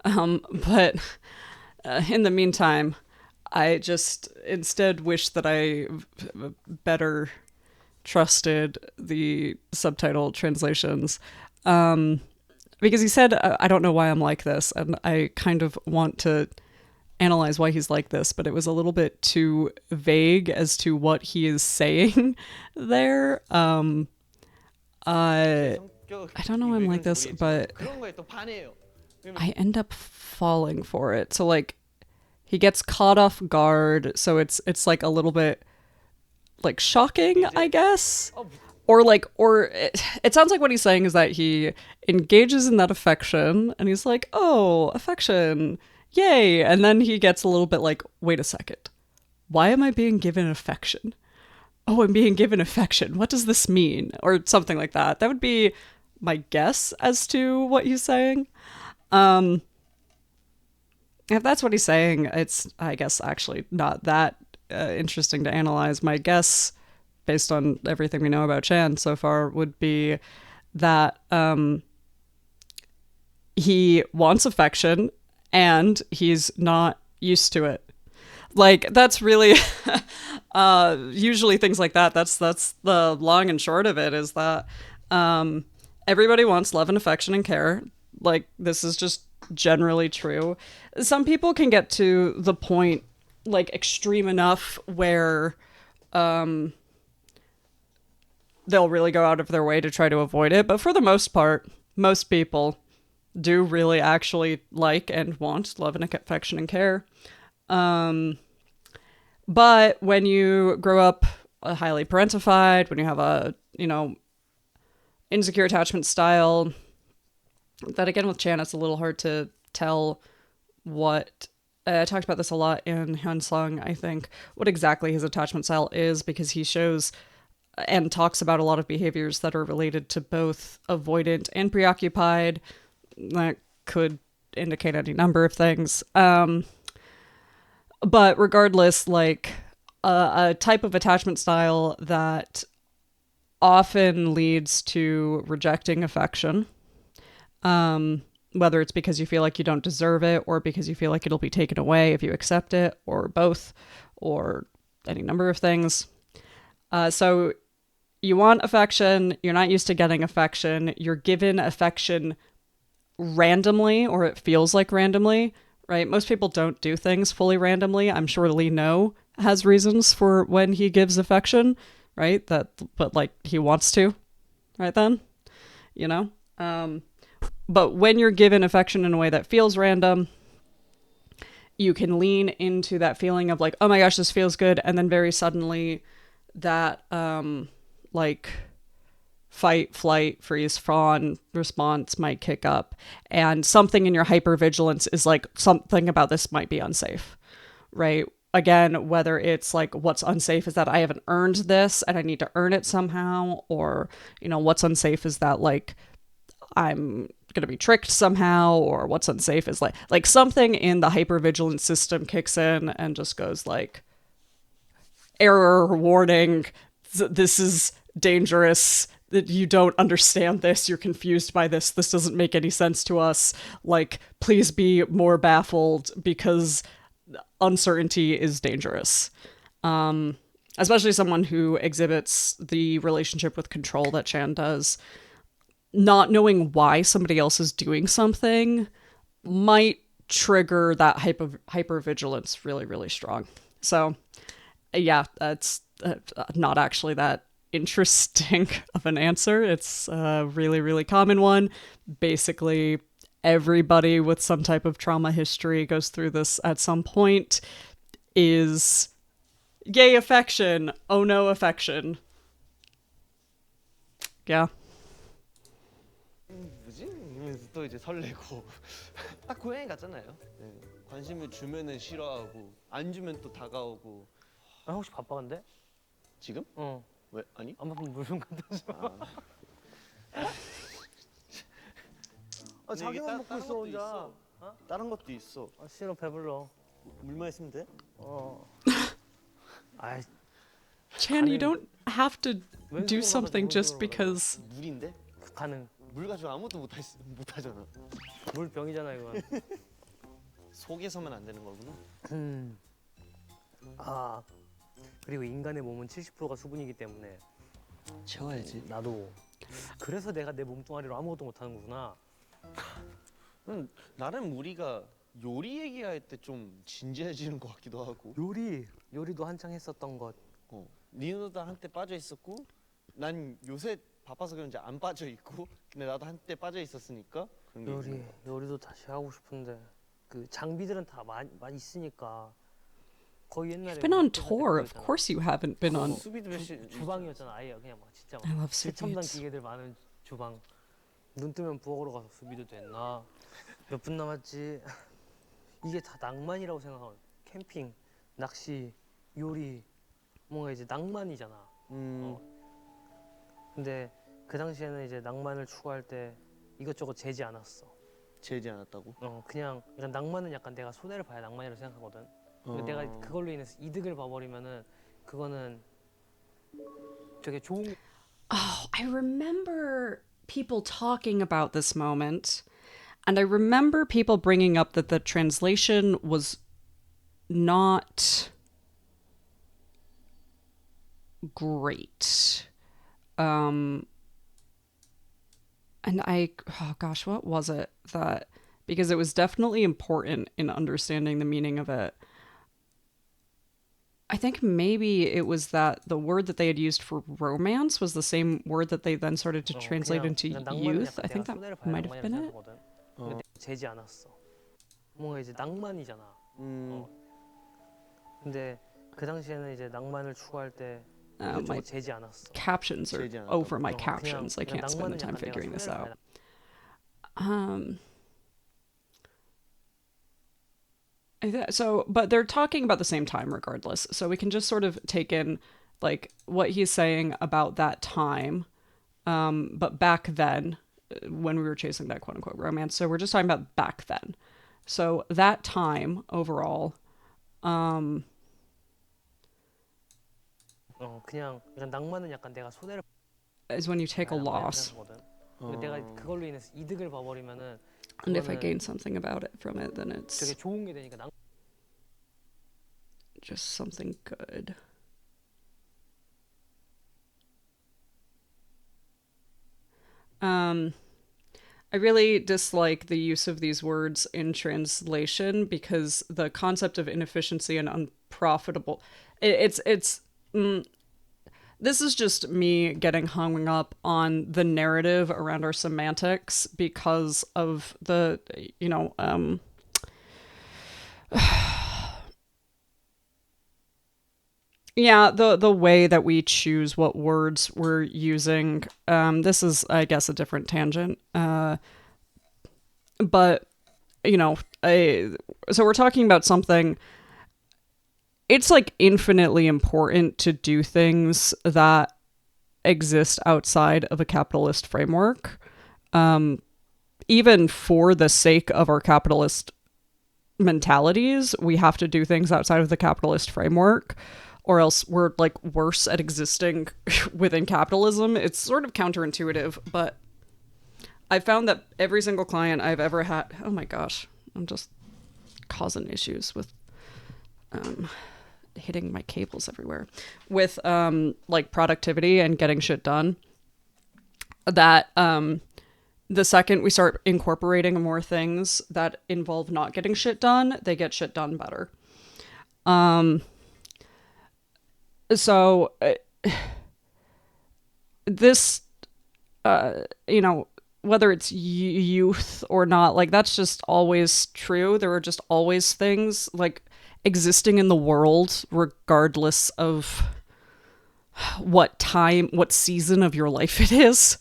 but in the meantime, I just instead wish that I better trusted the subtitle translations, because he said, I don't know why I'm like this, and I kind of want to analyze why he's like this, but it was a little bit too vague as to what he is saying there. I don't know why I'm like this, but I end up falling for it. So like he gets caught off guard, so it's like a little bit like shocking, I guess. Or it sounds like what he's saying is that he engages in that affection and he's like, "Oh, affection. Yay." And then he gets a little bit like, "Wait a second. why am I being given affection? Oh, I'm being given affection. What does this mean? Or something like that. That would be my guess as to what he's saying. If that's what he's saying, it's, I guess, actually not that interesting to analyze. My guess, based on everything we know about Chan so far, would be that he wants affection and he's not used to it. Like, that's really usually things like that. That's the long and short of it, is that everybody wants love and affection and care. Like, this is just generally true. Some people can get to the point, like, extreme enough where they'll really go out of their way to try to avoid it. But for the most part, most people do really actually like and want love and affection and care. But when you grow up highly parentified, when you have a, insecure attachment style, that again with Chan, it's a little hard to tell what. I talked about this a lot in Hyunsung, I think, what exactly his attachment style is, because he shows and talks about a lot of behaviors that are related to both avoidant and preoccupied. That could indicate any number of things. But regardless, like a type of attachment style that often leads to rejecting affection, whether it's because you feel like you don't deserve it or because you feel like it'll be taken away if you accept it, or both, or any number of things. So you want affection, you're not used to getting affection, you're given affection randomly, or it feels like randomly, right? Most people don't do things fully randomly. I'm sure LeeKnow has reasons for when he gives affection, right? But like he wants to, right then, But when you're given affection in a way that feels random, you can lean into that feeling of like, oh my gosh, this feels good. And then very suddenly that, like, fight, flight, freeze, fawn response might kick up. And something in your hypervigilance is like, something about this might be unsafe, right? Again, whether it's like, what's unsafe is that I haven't earned this and I need to earn it somehow, or, what's unsafe is that like I'm gonna be tricked somehow, or what's unsafe is like something in the hypervigilance system kicks in and just goes like, error, warning, this is dangerous, that you don't understand this, you're confused by this doesn't make any sense to us, like, please be more baffled because uncertainty is dangerous. Especially someone who exhibits the relationship with control that Chan does. Not knowing why somebody else is doing something might trigger that hypervigilance really, really strong. So, yeah, that's not actually that interesting of an answer. It's a really, really common one. Basically, everybody with some type of trauma history goes through this at some point. Is yay affection, oh no affection. Yeah. 뭐지? 이러면서 또 이제 설레고 딱 고양이 같잖아요. 네. 관심을 주면은 싫어하고 안 주면 또 다가오고. 아, 혹시 바빠 근데? 지금? 어. 왜? 아니? 안 바쁘면 물 좀 갖다 줘. 아, 자기만 먹고 있어 혼자. 어? 다른 것도 있어. 아, 싫어, 배불러. 물만 있으면 돼? 어. 아이, Chan, you don't have to do 왼손으로 something 가서 just 오른손으로 because. 물인데? 가능. 물 가지고 아무것도 못하잖아. 물병이잖아 이건. 속에서만 안 되는 거구나. 아, 그리고 인간의 몸은 70%가 수분이기 때문에 채워야지. 나도. 그래서 내가 내 몸뚱아리로 아무것도 못하는 거구나. 나름 우리가 요리 얘기할 때 좀 진지해지는 것 같기도 하고. 요리도 한창 했었던 것. 니노도 한때 빠져 있었고, 난 요새 바빠서 그런지 안 빠져 있고, 근데 나도 한때 빠져 있었으니까. 요리도 다시 하고 싶은데 그 장비들은 다 많이 있으니까. 거의 옛날에. You've been on tour. Of course you haven't been on. 수비드 주방이었잖아 아예 그냥 막 진짜 I love sous 최첨단 vides. 기계들 많은 주방. 눈 뜨면 부엌으로 가서 수비도 됐나. 몇 분 남았지. 이게 다 낭만이라고 생각하고 캠핑, 낚시, 요리 뭔가 이제 낭만이잖아. 근데 그 당시에는 이제 낭만을 추구할 때 이것저것 재지 않았어. 재지 않았다고? 그냥 약간 낭만은 약간 내가 손해를 봐야 낭만이라고 생각하거든. 근데 내가 그걸로 인해서 이득을 봐버리면은 그거는 되게 좋은. Oh, I remember people talking about this moment, and I remember people bringing up that the translation was not great. And oh gosh, what was it that, because it was definitely important in understanding the meaning of it. I think maybe it was that the word that they had used for romance was the same word that they then started to translate into youth. I think that might have been it. 근데 재지 않았어. 뭔가 이제 낭만이잖아. 근데 그 당시에는 이제 낭만을 추구할 때 My 재지 않았어. captions are over my captions. I can't spend the time figuring this out. So, but they're talking about the same time regardless. So we can just sort of take in like what he's saying about that time. But back then, when we were chasing that quote unquote romance. So we're just talking about back then. So that time overall, 그냥 낭만은 약간 내가 손해를 is when you take a loss. 내가 그걸로 인해서 이득을 봐버리면은 And if I gain something about it from it, then it's 되게 좋은 게 되니까 just something good. I really dislike the use of these words in translation because the concept of inefficiency and unprofitable, it's this is just me getting hung up on the narrative around our semantics because of the, yeah, the way that we choose what words we're using. This is, I guess, a different tangent. But, so we're talking about something. It's like infinitely important to do things that exist outside of a capitalist framework. Even for the sake of our capitalist mentalities, we have to do things outside of the capitalist framework, or else we're like worse at existing within capitalism. It's sort of counterintuitive, but I found that every single client I've ever had, oh my gosh, I'm just causing issues with hitting my cables everywhere, with like productivity and getting shit done, that the second we start incorporating more things that involve not getting shit done, they get shit done better. So this, whether it's youth or not, like that's just always true. There are just always things like existing in the world, regardless of what time, what season of your life it is,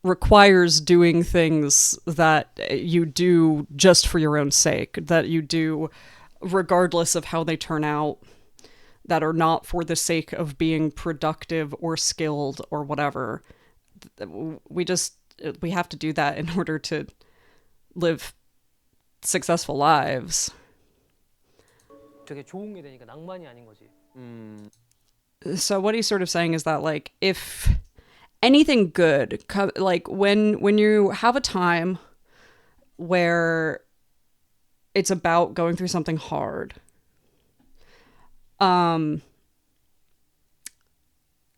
requires doing things that you do just for your own sake, that you do regardless of how they turn out, that are not for the sake of being productive or skilled or whatever. We have to do that in order to live successful lives. 되게 좋은 게 되니까 낭만이 아닌 거지. So what he's sort of saying is that, like, if anything good, like when you have a time where it's about going through something hard,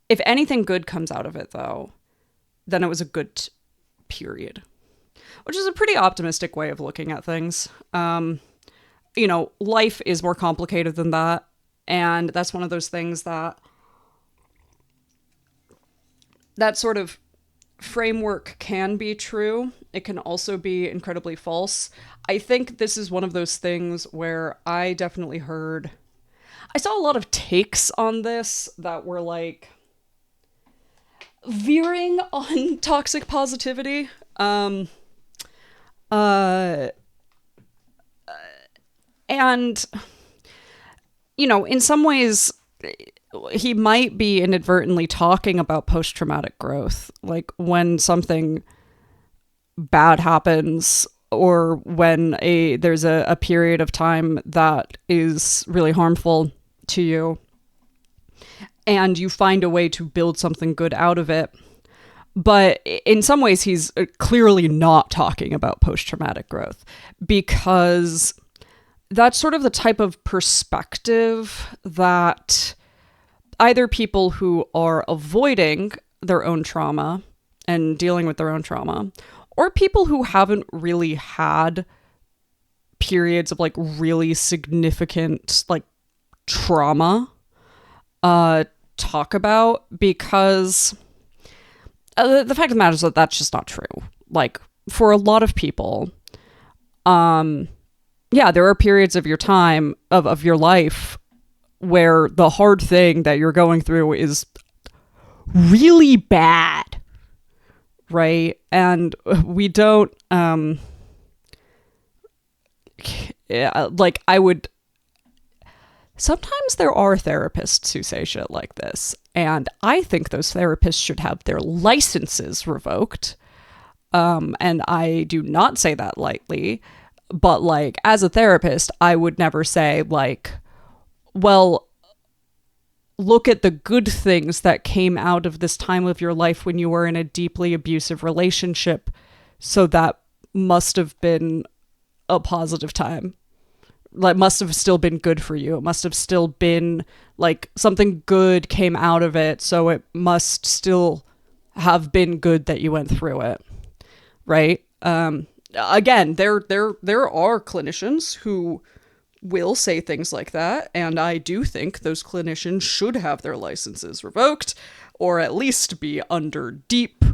if anything good comes out of it, though, then it was a good period, which is a pretty optimistic way of looking at things. Life is more complicated than that, and that's one of those things that sort of framework can be true. It can also be incredibly false. I think this is one of those things where I saw a lot of takes on this that were like veering on toxic positivity. And in some ways, he might be inadvertently talking about post-traumatic growth. Like when something bad happens, or when there's a period of time that is really harmful to you, and you find a way to build something good out of it. But in some ways, he's clearly not talking about post-traumatic growth, because that's sort of the type of perspective that either people who are avoiding their own trauma and dealing with their own trauma, or people who haven't really had periods of like really significant like trauma talk about, because the fact of the matter is that that's just not true. Like for a lot of people, yeah, there are periods of your time of your life where the hard thing that you're going through is really bad, right? And we don't like I would sometimes there are therapists who say shit like this, and I think those therapists should have their licenses revoked. And I do not say that lightly, but like as a therapist, I would never say like, well, look at the good things that came out of this time of your life when you were in a deeply abusive relationship. So that must have been a positive time. Like must have still been good for you. It must have still been like something good came out of it. So it must still have been good that you went through it. Right. Again, there are clinicians who will say things like that, and I do think those clinicians should have their licenses revoked, or at least be under deep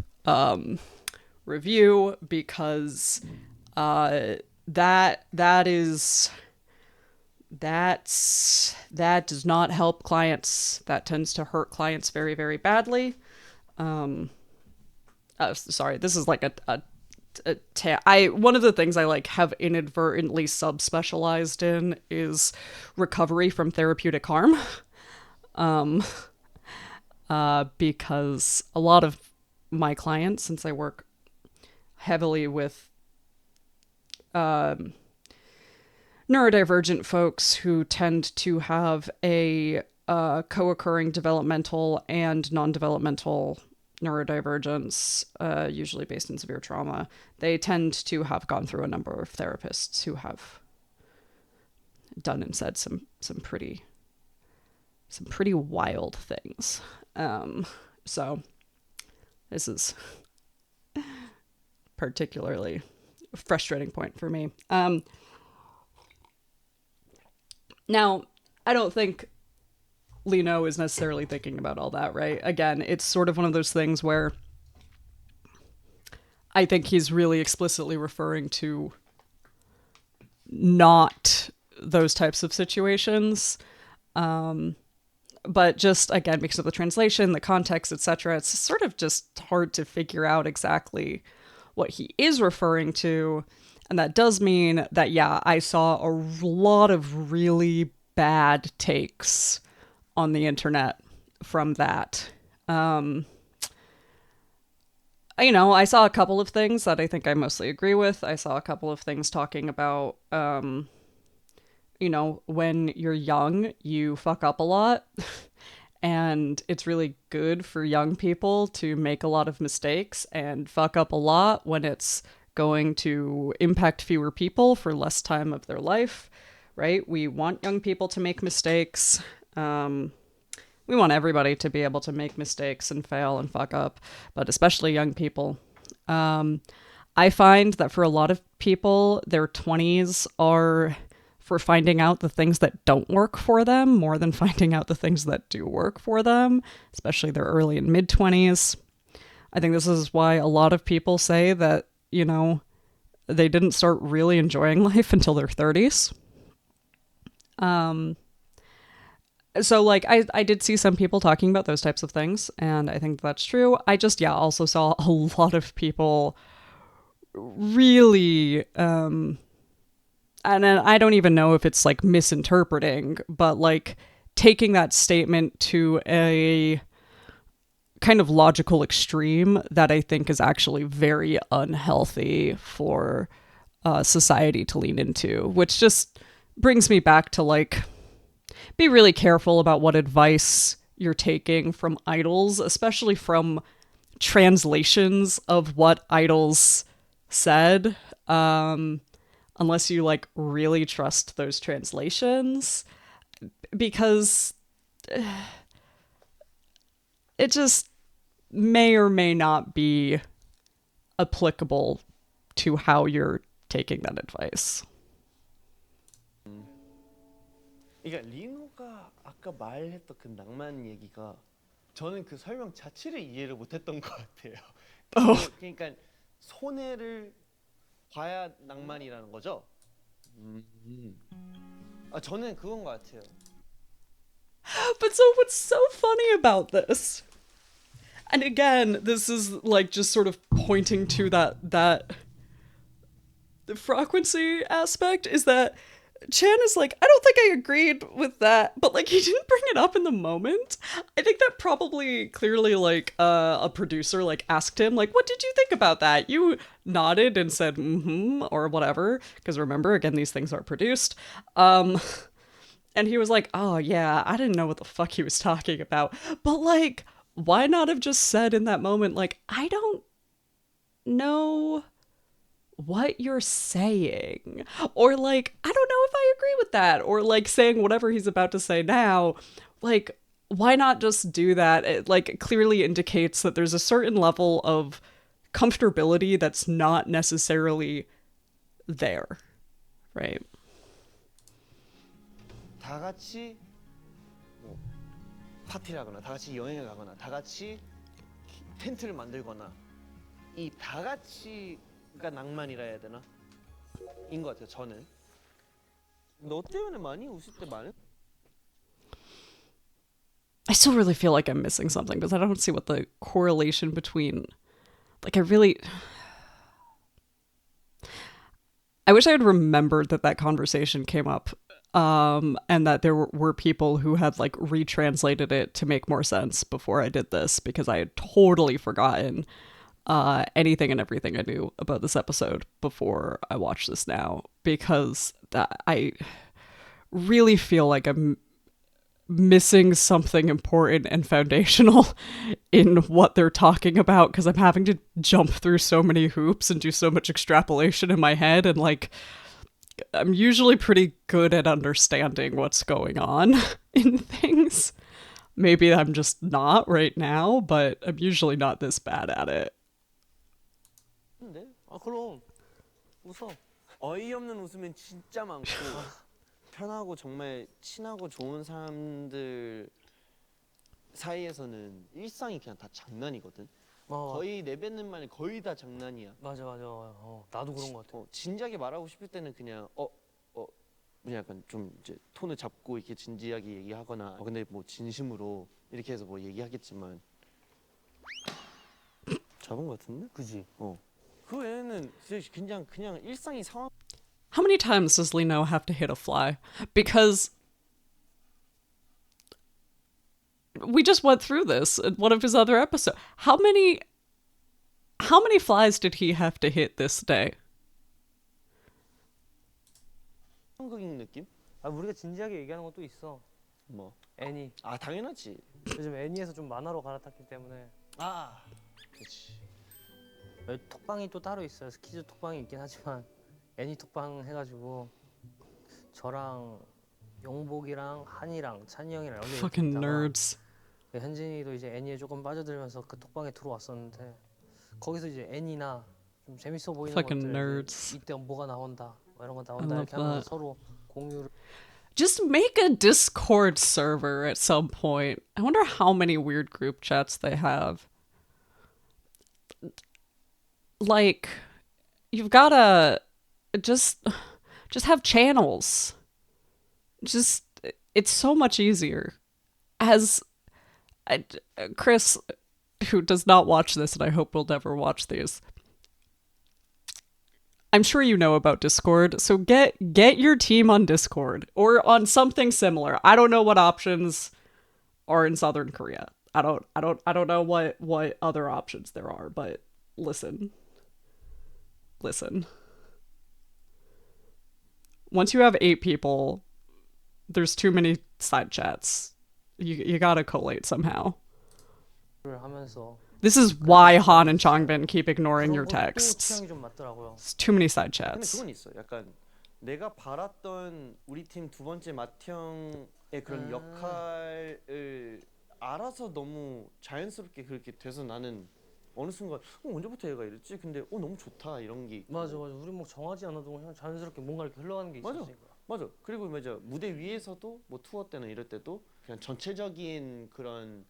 review, because that does not help clients. That tends to hurt clients very, very badly. Sorry, this is like one of the things I like have inadvertently subspecialized in is recovery from therapeutic harm. Because a lot of my clients, since I work heavily with neurodivergent folks who tend to have a co-occurring developmental and non-developmental neurodivergence, usually based in severe trauma, they tend to have gone through a number of therapists who have done and said some pretty wild things. So this is particularly a frustrating point for me. Now, I don't think LeeKnow is necessarily thinking about all that, right? Again, it's sort of one of those things where I think he's really explicitly referring to not those types of situations. But just, again, because of the translation, the context, etc., it's sort of just hard to figure out exactly what he is referring to. And that does mean that, yeah, I saw a lot of really bad takes on the internet from that. I saw a couple of things that I think I mostly agree with. I saw a couple of things talking about, when you're young, you fuck up a lot. And it's really good for young people to make a lot of mistakes and fuck up a lot when it's going to impact fewer people for less time of their life, right? We want young people to make mistakes. We want everybody to be able to make mistakes and fail and fuck up, but especially young people. I find that for a lot of people, their 20s are for finding out the things that don't work for them more than finding out the things that do work for them, especially their early and mid 20s. I think this is why a lot of people say that, they didn't start really enjoying life until their 30s. So like I did see some people talking about those types of things, and I think that's true. I just also saw a lot of people really and I don't even know if it's like misinterpreting, but like taking that statement to a kind of logical extreme that I think is actually very unhealthy for society to lean into, which just brings me back to like, be really careful about what advice you're taking from idols, especially from translations of what idols said, unless you like really trust those translations, because it just may or may not be applicable to how you're taking that advice. 그러니까 리노가 아까 말했던 그 낭만 얘기가 저는 그 설명 자체를 이해를 못했던 것 같아요. 그러니까 손해를 봐야 낭만이라는 거죠. 아 저는 그건 것 같아요. But so what's so funny about this? And again, this is like just sort of pointing to that the frequency aspect is that Chan is like, I don't think I agreed with that, but like he didn't bring it up in the moment. I think that probably clearly like a producer like asked him like, what did you think about that? You nodded and said mm-hmm or whatever, because remember again these things are produced. And he was like, oh yeah, I didn't know what the fuck he was talking about. But like, why not have just said in that moment like, I don't know what you're saying, or like, I don't know if I agree with that, or like saying whatever he's about to say now. Like, why not just do that? It like clearly indicates that there's a certain level of comfortability that's not necessarily there, right? 다 같이 뭐 파티를 하거나 다 같이 여행을 가거나 다 같이 텐트를 만들거나 이 다 같이가 낭만이라 해야 되나? 인 것 같아요. 저는. 너 때문에 많이 웃을 때 많은? I still really feel like I'm missing something because I don't see what the correlation between, like, I wish I had remembered that conversation came up, and that there were people who had like retranslated it to make more sense before I did this, because I had totally forgotten anything and everything I knew about this episode before I watched this now, because I really feel like I'm missing something important and foundational in what they're talking about, because I'm having to jump through so many hoops and do so much extrapolation in my head, and like I'm usually pretty good at understanding what's going on in things. Maybe I'm just not right now, but I'm usually not this bad at it. 네? 아 그럼 웃어. 어이없는 웃으면 진짜 많고 편하고 정말 친하고 좋은 사람들 사이에서는 일상이 그냥 다 장난이거든. 거의 내뱉는 말 거의 다 장난이야. 맞아. 나도 그런 것 같아. 진지하게 말하고 싶을 때는 그냥 그냥 약간 좀 이제 톤을 잡고 이렇게 진지하게 얘기하거나. 근데 뭐 진심으로 이렇게 해서 뭐 얘기하겠지만 잡은 것 같은데? 그지? 그 외에는 그냥 일상이 상황. How many times does LeeKnow have to hit a fly? Because we just went through this in one of his other episodes. How many flies did he have to hit this day? 상극인 느낌? 아 우리가 진지하게 얘기하는 것도 있어. 뭐? 애니. 아 당연하지. 요즘 애니에서 좀 만화로 갈아탔기 때문에. 그렇지. 톡방이 또 따로 있어요. 스키즈 톡방이 있긴 하지만 애니 톡방 해가지고 저랑 용복이랑 한이랑 찬이 형이랑 여기 Fucking nerds. 현진이도 이제 애니에 조금 빠져들면서 그 톡방에 들어왔었는데 거기서 이제 애니나 좀 재밌어 보이는 Fucking 것들 nerds. 이때 뭐가 나온다 뭐 이런 거 나온다 이렇게 하면서 서로 공유를. Just make a Discord server at some point. I wonder how many weird group chats they have. Like, you've gotta just have channels. Just, it's so much easier. Chris, who does not watch this, and I hope will never watch these, I'm sure you know about Discord, so get your team on Discord or on something similar. I don't know what options are in Southern Korea. I don't know what other options there are, but listen. Once you have 8 people, there's too many side chats. You gotta collate somehow. 를 하면서 This is why Han and Changbin keep ignoring your 그런 것도 texts. 취향이 좀 맞더라고요. It's too many side 근데 chats. 그건 있어. 약간 내가 바랐던 우리 팀 두 번째 맏형의 그런 역할을 알아서 너무 자연스럽게 그렇게 돼서 나는 어느 순간 언제부터 얘가 이랬지? 근데 너무 좋다 이런 게 있고. 맞아. 우리 뭐 정하지 않아도 그냥 자연스럽게 뭔가 이렇게 흘러가는 게 맞아. 있으니까. 맞아. 그리고 맞아. 무대 위에서도 뭐 투어 때나 이럴 때도 그냥 전체적인 그런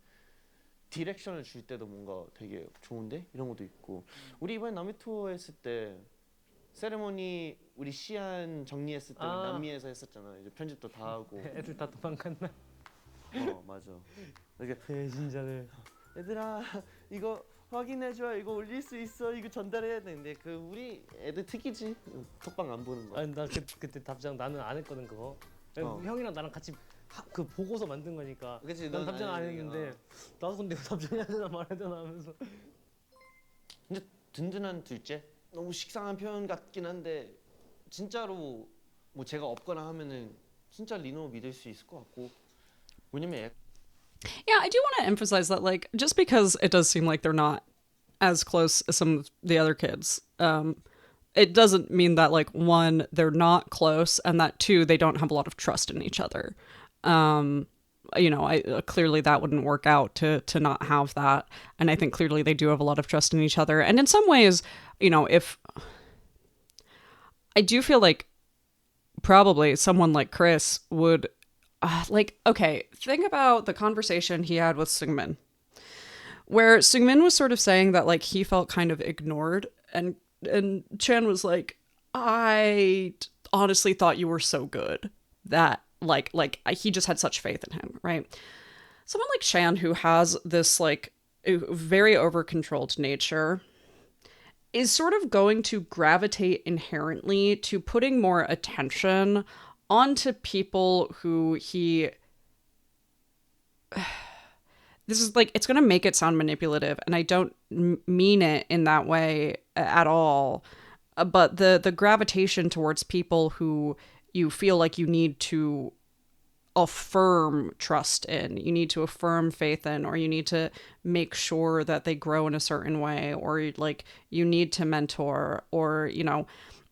디렉션을 줄 때도 뭔가 되게 좋은데 이런 것도 있고. 우리 이번에 남미 투어 했을 때 세레모니 우리 시안 정리했을 때 남미에서 했었잖아. 이제 편집도 다 하고. 애들 다 도망갔나? 맞아. 이렇게 배신자들. 얘들아 이거 확인해줘. 이거 올릴 수 있어. 이거 전달해야 되는데 그 우리 애들 특이지. 톡방 안 보는 거. 아니 나 그때 답장 나는 안 했거든 그거. 형이랑 나랑 같이 그 보고서 만든 거니까. 그치, 난 넌 답장 안 아니, 했는데 나도 근데 답장해야 되나 말아야 되나 하면서. 근데 든든한 둘째. 너무 식상한 표현 같긴 한데 진짜로 뭐 제가 없거나 하면은 진짜 리노 믿을 수 있을 것 같고. 왜냐면 Yeah, I do want to emphasize that, like, just because it does seem like they're not as close as some of the other kids, it doesn't mean that, like, one, they're not close, and that two, they don't have a lot of trust in each other. Clearly that wouldn't work out to not have that, and I think clearly they do have a lot of trust in each other. And in some ways, if I do feel like probably someone like Chris would. Okay, think about the conversation he had with Seungmin, where Seungmin was sort of saying that, like, he felt kind of ignored, and Chan was like, I honestly thought you were so good that, he just had such faith in him, right? Someone like Chan, who has this, like, very over-controlled nature, is sort of going to gravitate inherently to putting more attention onto people who he this is like, it's going to make it sound manipulative, and I don't mean it in that way at all, but the gravitation towards people who you feel like you need to affirm trust in, you need to affirm faith in, or you need to make sure that they grow in a certain way, or like you need to mentor, or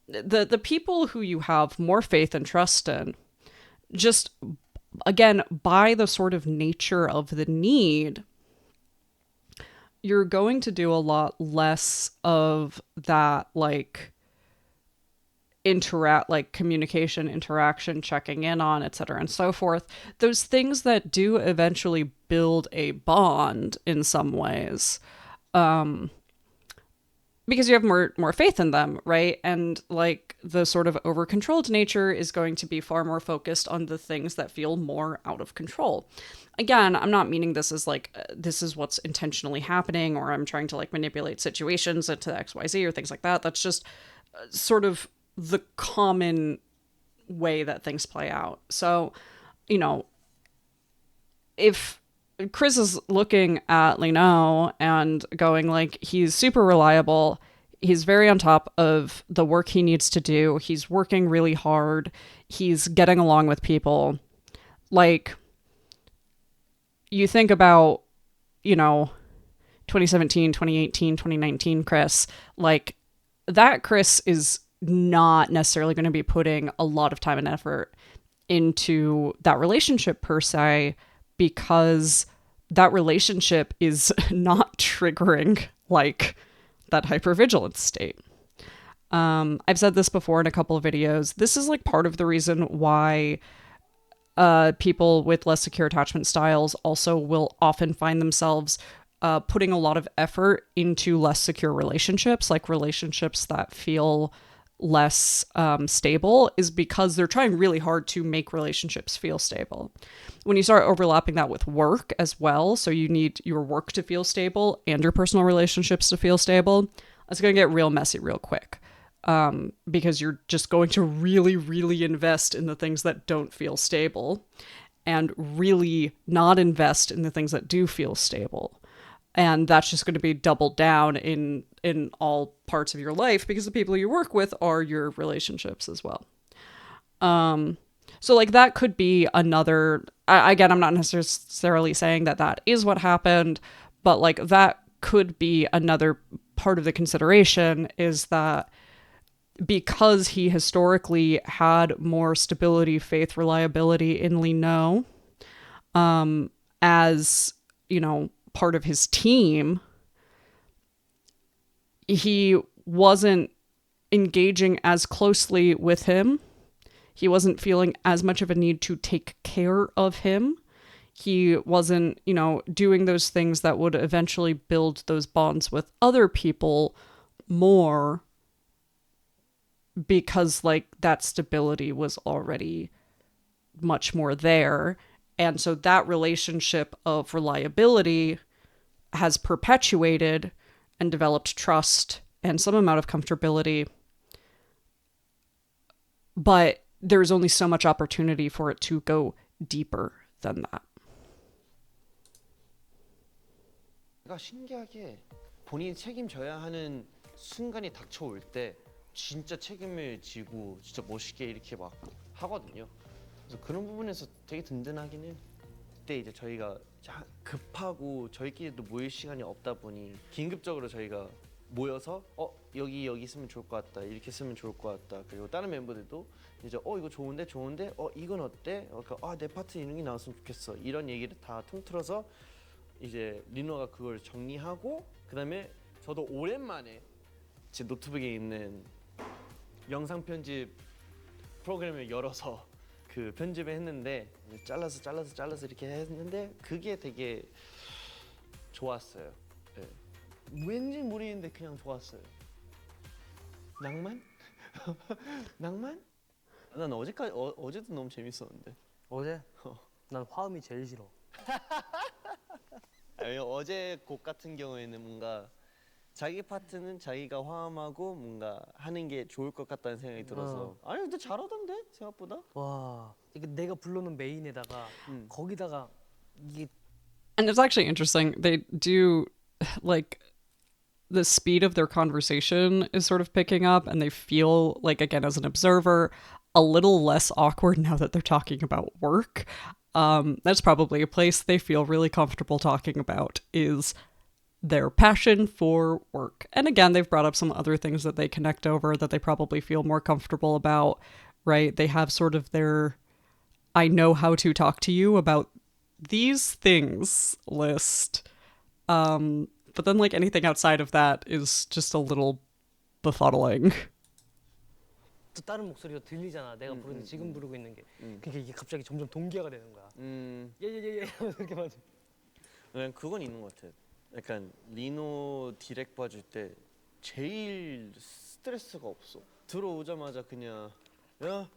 the people who you have more faith and trust in, just again, by the sort of nature of the need, you're going to do a lot less of that, like, communication, interaction, checking in on, etc., and so forth. Those things that do eventually build a bond in some ways. Because you have more faith in them, right? And like the sort of over-controlled nature is going to be far more focused on the things that feel more out of control. Again, I'm not meaning this as like, this is what's intentionally happening, or I'm trying to like manipulate situations into XYZ or things like that. That's just sort of the common way that things play out. So, if Chris is looking at LeeKnow and going like, he's super reliable, he's very on top of the work he needs to do, he's working really hard, he's getting along with people. Like, you think about, 2017, 2018, 2019 Chris, like, that Chris is not necessarily going to be putting a lot of time and effort into that relationship per se, because that relationship is not triggering like that hypervigilance state. I've said this before in a couple of videos. This is like part of the reason why people with less secure attachment styles also will often find themselves putting a lot of effort into less secure relationships, like relationships that feel less stable, is because they're trying really hard to make relationships feel stable. When you start overlapping that with work as well, so you need your work to feel stable and your personal relationships to feel stable, it's going to get real messy real quick. because you're just going to really, really invest in the things that don't feel stable and really not invest in the things that do feel stable. And that's just going to be doubled down in all parts of your life because the people you work with are your relationships as well. So like that could be another, again, I'm not necessarily saying that that is what happened, but like that could be another part of the consideration, is that because he historically had more stability, faith, reliability in LeeKnow, as, you know, part of his team, he wasn't engaging as closely with him. He wasn't feeling as much of a need to take care of him. He wasn't, you know, doing those things that would eventually build those bonds with other people more, because like that stability was already much more there. And so that relationship of reliability has perpetuated and developed trust and some amount of comfortability. But there's only so much opportunity for it to go deeper than that. 내가 신기하게 본인이 책임져야 하는 순간이 닥쳐올 때 진짜 책임을 지고 진짜 멋있게 이렇게 막 하거든요. 그래서 그런 부분에서 되게 든든하긴 해요. 그때 이제 저희가 급하고 저희끼리도 모일 시간이 없다 보니 긴급적으로 저희가 모여서 여기 쓰면 좋을 것 같다, 이렇게 쓰면 좋을 것 같다. 그리고 다른 멤버들도 이제 이거 좋은데 이건 어때? 내 파트 이런 게 나왔으면 좋겠어. 이런 얘기를 다 통틀어서 이제 리노가 그걸 정리하고, 그다음에 저도 오랜만에 제 노트북에 있는 영상 편집 프로그램을 열어서 그 편집을 했는데 잘라서 이렇게 했는데 그게 되게 좋았어요. 네. 왠지 모르겠는데 그냥 좋았어요. 낭만? 낭만? 난 어제도 너무 재밌었는데. 어제? 난 화음이 제일 싫어. 아니, 어제 곡 같은 경우에는 뭔가 자기 파트는 자기가 화음하고 뭔가 하는 게 좋을 것 같다는 생각이 들어서. 아니 근데 잘하던데 생각보다. 와, 이게 내가 불러놓은 메인에다가 거기다가 이게. And it's actually interesting. They do, like, the speed of their conversation is sort of picking up, and they feel like, again, as an observer, a little less awkward now that they're talking about work. That's probably a place they feel really comfortable talking about, is their passion for work. And again, they've brought up some other things that they connect over that they probably feel more comfortable about, right? They have sort of their I know how to talk to you about these things list. But then like anything outside of that is just a little befuddling. 또 다른 목소리가 들리잖아. 내가 부르는 지금 부르고 있는 게. 그러니까 이게 갑자기 점점 동기화가 되는 거야. 예예예 이렇게 맞아. 그냥 그건 있는 것 같아. 약간 리노 디렉 봐줄 때 제일 스트레스가 없어. 들어오자마자 그냥 야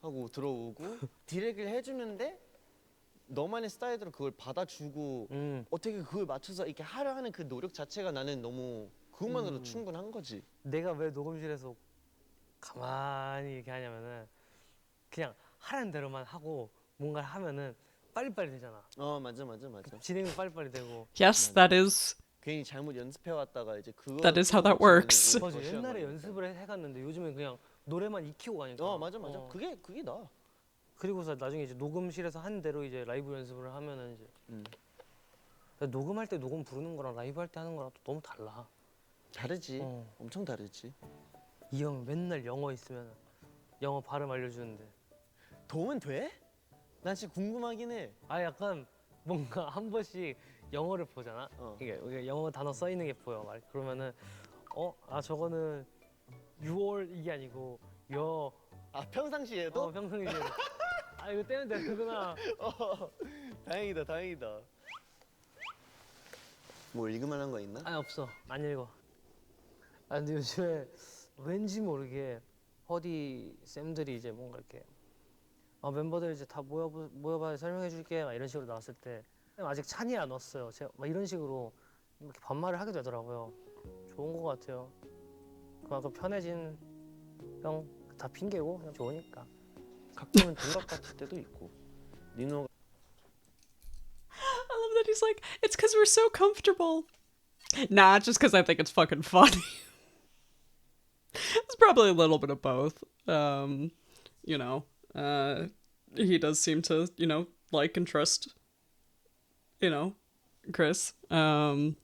하고 들어오고 디렉을 해주는데 너만의 스타일대로 그걸 받아주고 어떻게 그걸 맞춰서 이렇게 하려 하는 그 노력 자체가 나는 너무 그것만으로 충분한 거지. 내가 왜 녹음실에서 가만히 이렇게 하냐면은 그냥 하라는 대로만 하고 뭔가를 하면은 빨리빨리 되잖아. 맞아. 진행도 빨리빨리 되고. Yes, that is. 괜히 잘못 연습해 왔다가 이제 그거. That is how that works. 맞아. 옛날에 연습을 해갔는데 요즘엔 그냥 노래만 익히고 가니까. 맞아. 그게 나. 그리고서 나중에 이제 녹음실에서 한 대로 이제 라이브 연습을 하면은 이제 녹음할 때 녹음 부르는 거랑 라이브 할 때 하는 거랑 또 너무 달라. 다르지. 엄청 다르지. 이 형 맨날 영어 있으면 영어 발음 알려주는데. 도움은 돼? 난 진짜 궁금하긴 해. 약간 뭔가 한 번씩 영어를 보잖아. 이게 영어 단어 써 있는 게 보여. 그러면은 저거는 6월 이게 아니고 평상시에도? 평상시에도. 이거 떼면 되는구나. 다행이다. 뭐 읽을만한 거 있나? 없어. 안 읽어. 근데 요즘에 왠지 모르게 허디 쌤들이 이제 뭔가 이렇게 멤버들 이제 다 모여봐 설명해 줄게 막 이런 식으로 나왔을 때 아직 찬이 안 왔어요. 제가 막 이런 식으로 이렇게 반말을 하게 되더라고요. 좋은 것 같아요. 그만큼 편해진 그냥 다 핑계고 그냥 좋으니까. 가끔은 동갑 같을 때도 있고. 리노가 I love that he's like, it's because we're so comfortable. Nah, it's just because I think it's fucking funny. It's probably a little bit of both. You know, he does seem to, you know, like and trust, you know, Chris. And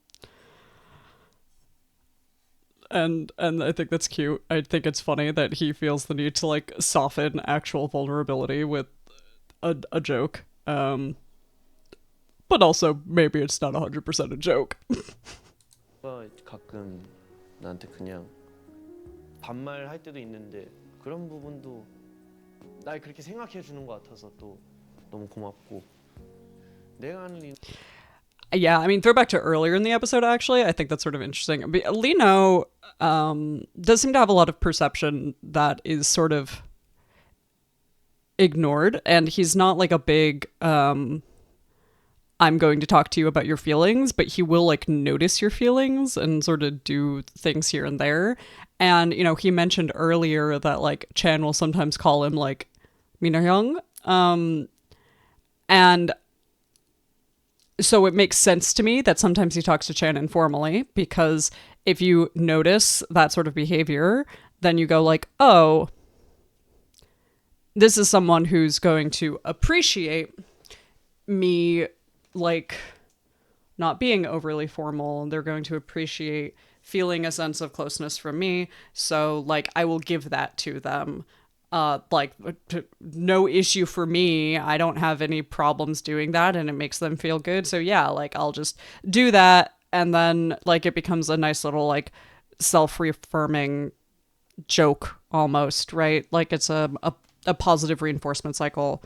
I think that's cute. I think it's funny that he feels the need to like soften actual vulnerability with a joke. But also maybe it's not 100% a joke. 가끔 나한테 그냥 반말할 때도 있는데 그런 부분도 날 그렇게 생각해 주는 것 같아서 또 너무 고맙고 내가 하는 일 Yeah, I mean, throwback to earlier in the episode, actually, I think that's sort of interesting. LeeKnow does seem to have a lot of perception that is sort of ignored, and he's not like a big I'm going to talk to you about your feelings, but he will like notice your feelings and sort of do things here and there. And, you know, he mentioned earlier that like Chan will sometimes call him like Mina-hyung. And so it makes sense to me that sometimes he talks to Chan informally, because if you notice that sort of behavior, then you go like, oh, this is someone who's going to appreciate me like not being overly formal. They're going to appreciate feeling a sense of closeness from me. So like I will give that to them. Like no issue for me. I don't have any problems doing that, and it makes them feel good. So yeah, like I'll just do that, and then like it becomes a nice little like self-reaffirming joke almost, right? Like it's a positive reinforcement cycle.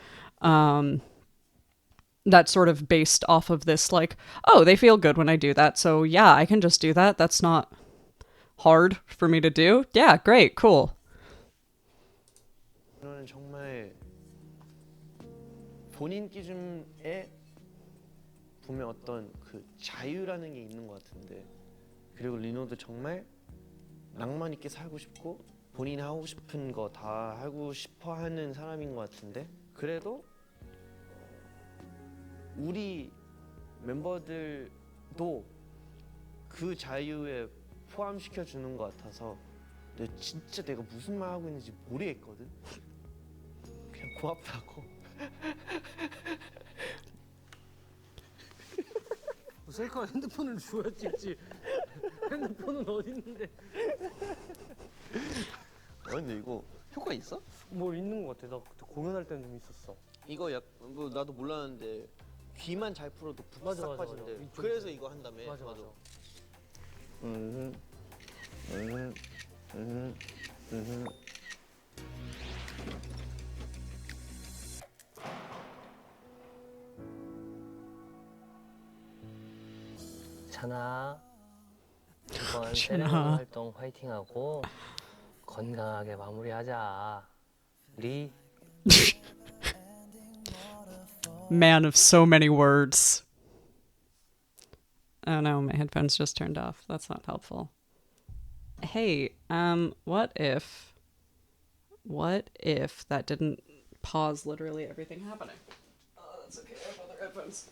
That's sort of based off of this, like, oh, they feel good when I do that. So yeah, I can just do that. That's not hard for me to do. Yeah, great, cool. 리노는 정말 본인 기준에 보면 어떤 그 자유라는 게 있는 것 같은데 그리고 리노도 정말 낭만 있게 살고 싶고 본인이 하고 싶은 거 다 하고 싶어 하는 사람인 것 같은데 그래도 우리 멤버들도 그 자유에 포함시켜 주는 것 같아서 근데 진짜 내가 무슨 말 하고 있는지 모르겠거든. 그냥 고맙다고. 셀카 핸드폰을 줘야 찍지. 핸드폰은 어디 있는데? 근데 이거 효과 있어? 뭐 있는 것 같아. 나 그때 공연할 때는 좀 있었어. 이거 뭐 나도 몰랐는데 귀만 잘 풀어도 맞아, 싹 맞아, 빠진대. 맞아. 그래서 이거 한다며. 맞아. 찬아, 이번 세레모니 활동 화이팅하고 건강하게 마무리하자. 리. Man of so many words. Oh no, my headphones just turned off. That's not helpful. Hey, what if that didn't pause literally everything happening? Oh, that's okay. I have other headphones.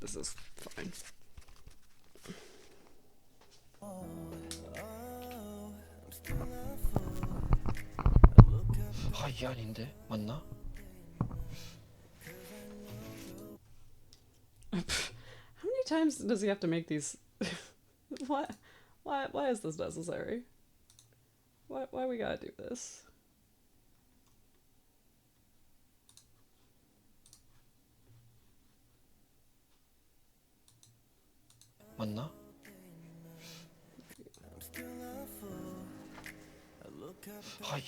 This is fine. 이 아닌데 맞나? How many times does he have to make these? Why is this necessary? Why we gotta do this? 맞나?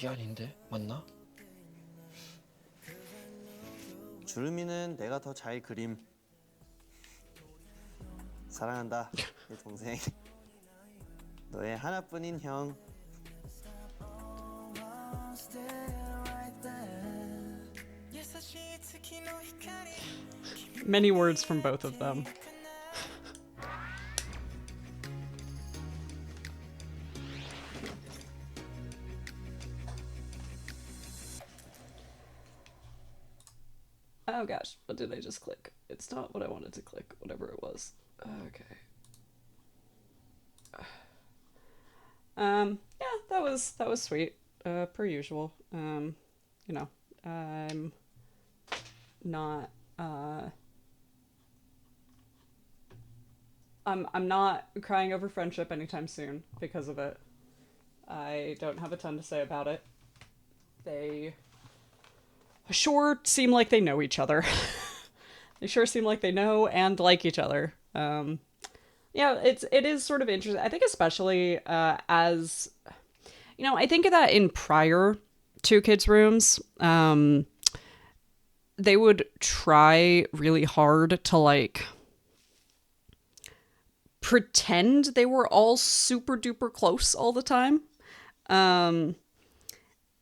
이 아닌데 맞나? 주름이는 내가 더 잘 그림. 사랑한다, 내 동생. 너의 하나뿐인 형. Many words from both of them. Oh gosh, what did I just click? It's not what I wanted to click, whatever it was. Okay. Yeah, that was sweet. Per usual. You know, I'm not I'm not crying over friendship anytime soon because of it. I don't have a ton to say about it. They sure seem like they know each other. They sure seem like they know and like each other. Yeah, it is sort of interesting. I think especially as you know, I think that in prior Two Kids rooms, they would try really hard to like pretend they were all super duper close all the time.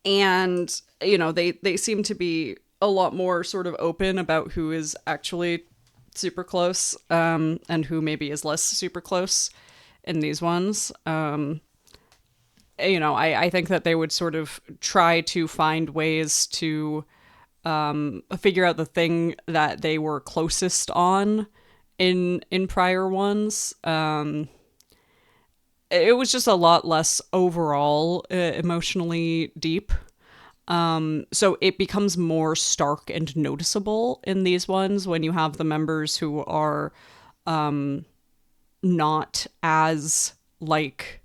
And you know, they seem to be a lot more sort of open about who is actually super close, and who maybe is less super close in these ones. You know, I think that they would sort of try to find ways to figure out the thing that they were closest on in prior ones. It was just a lot less overall emotionally deep. So it becomes more stark and noticeable in these ones when you have the members who are not as like,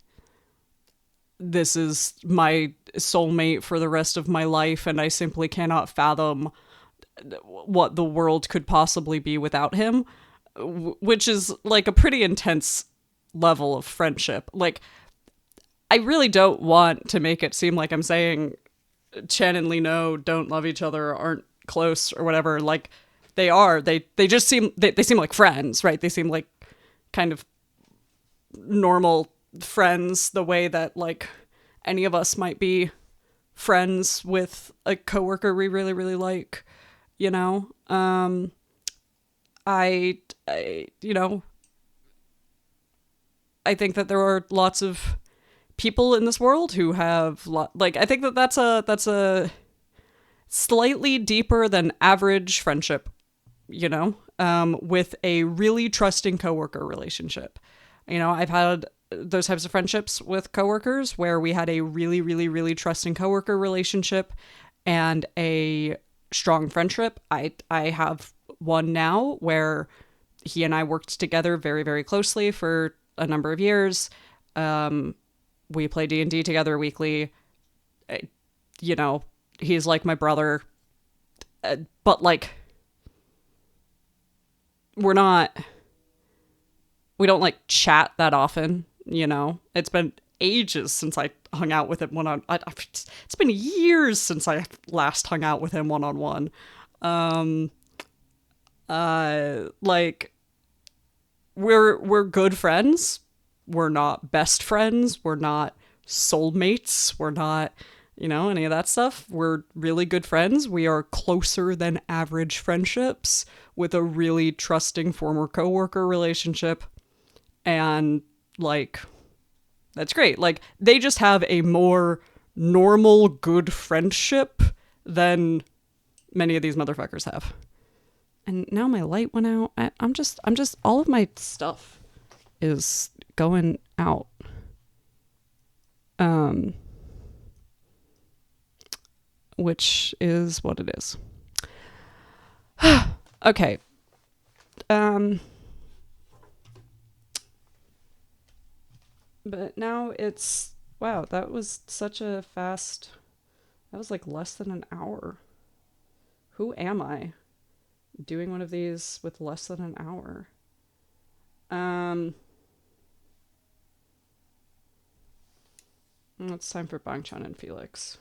this is my soulmate for the rest of my life and I simply cannot fathom what the world could possibly be without him, which is like a pretty intense level of friendship. Like, I really don't want to make it seem like I'm saying Chen and LeeKnow don't love each other, aren't close or whatever. Like, they are. They just seem they seem like friends, right? They seem like kind of normal friends, the way that like any of us might be friends with a coworker we really really like, you know. I you know, I think that there are lots of people in this world who have like, I think that that's a slightly deeper than average friendship, you know, with a really trusting coworker relationship. You know, I've had those types of friendships with coworkers where we had a really, really, really trusting coworker relationship and a strong friendship. I have one now where he and I worked together very, very closely for a number of years. We play D&D together weekly. You know, he's like my brother, but like, we don't like chat that often, you know. It's been ages since I hung out with him it's been years since I last hung out with him one on one. Like, we're good friends. We're not best friends. We're not soulmates. We're not, you know, any of that stuff. We're really good friends. We are closer than average friendships with a really trusting former coworker relationship. And like, that's great. Like, they just have a more normal good friendship than many of these motherfuckers have. And now my light went out. I'm just all of my stuff is going out. Which is what it is. Okay. But now it's, wow, that was such a fast, that was like less than an hour. Who am I doing one of these with less than an hour? It's time for Bangchan and Felix.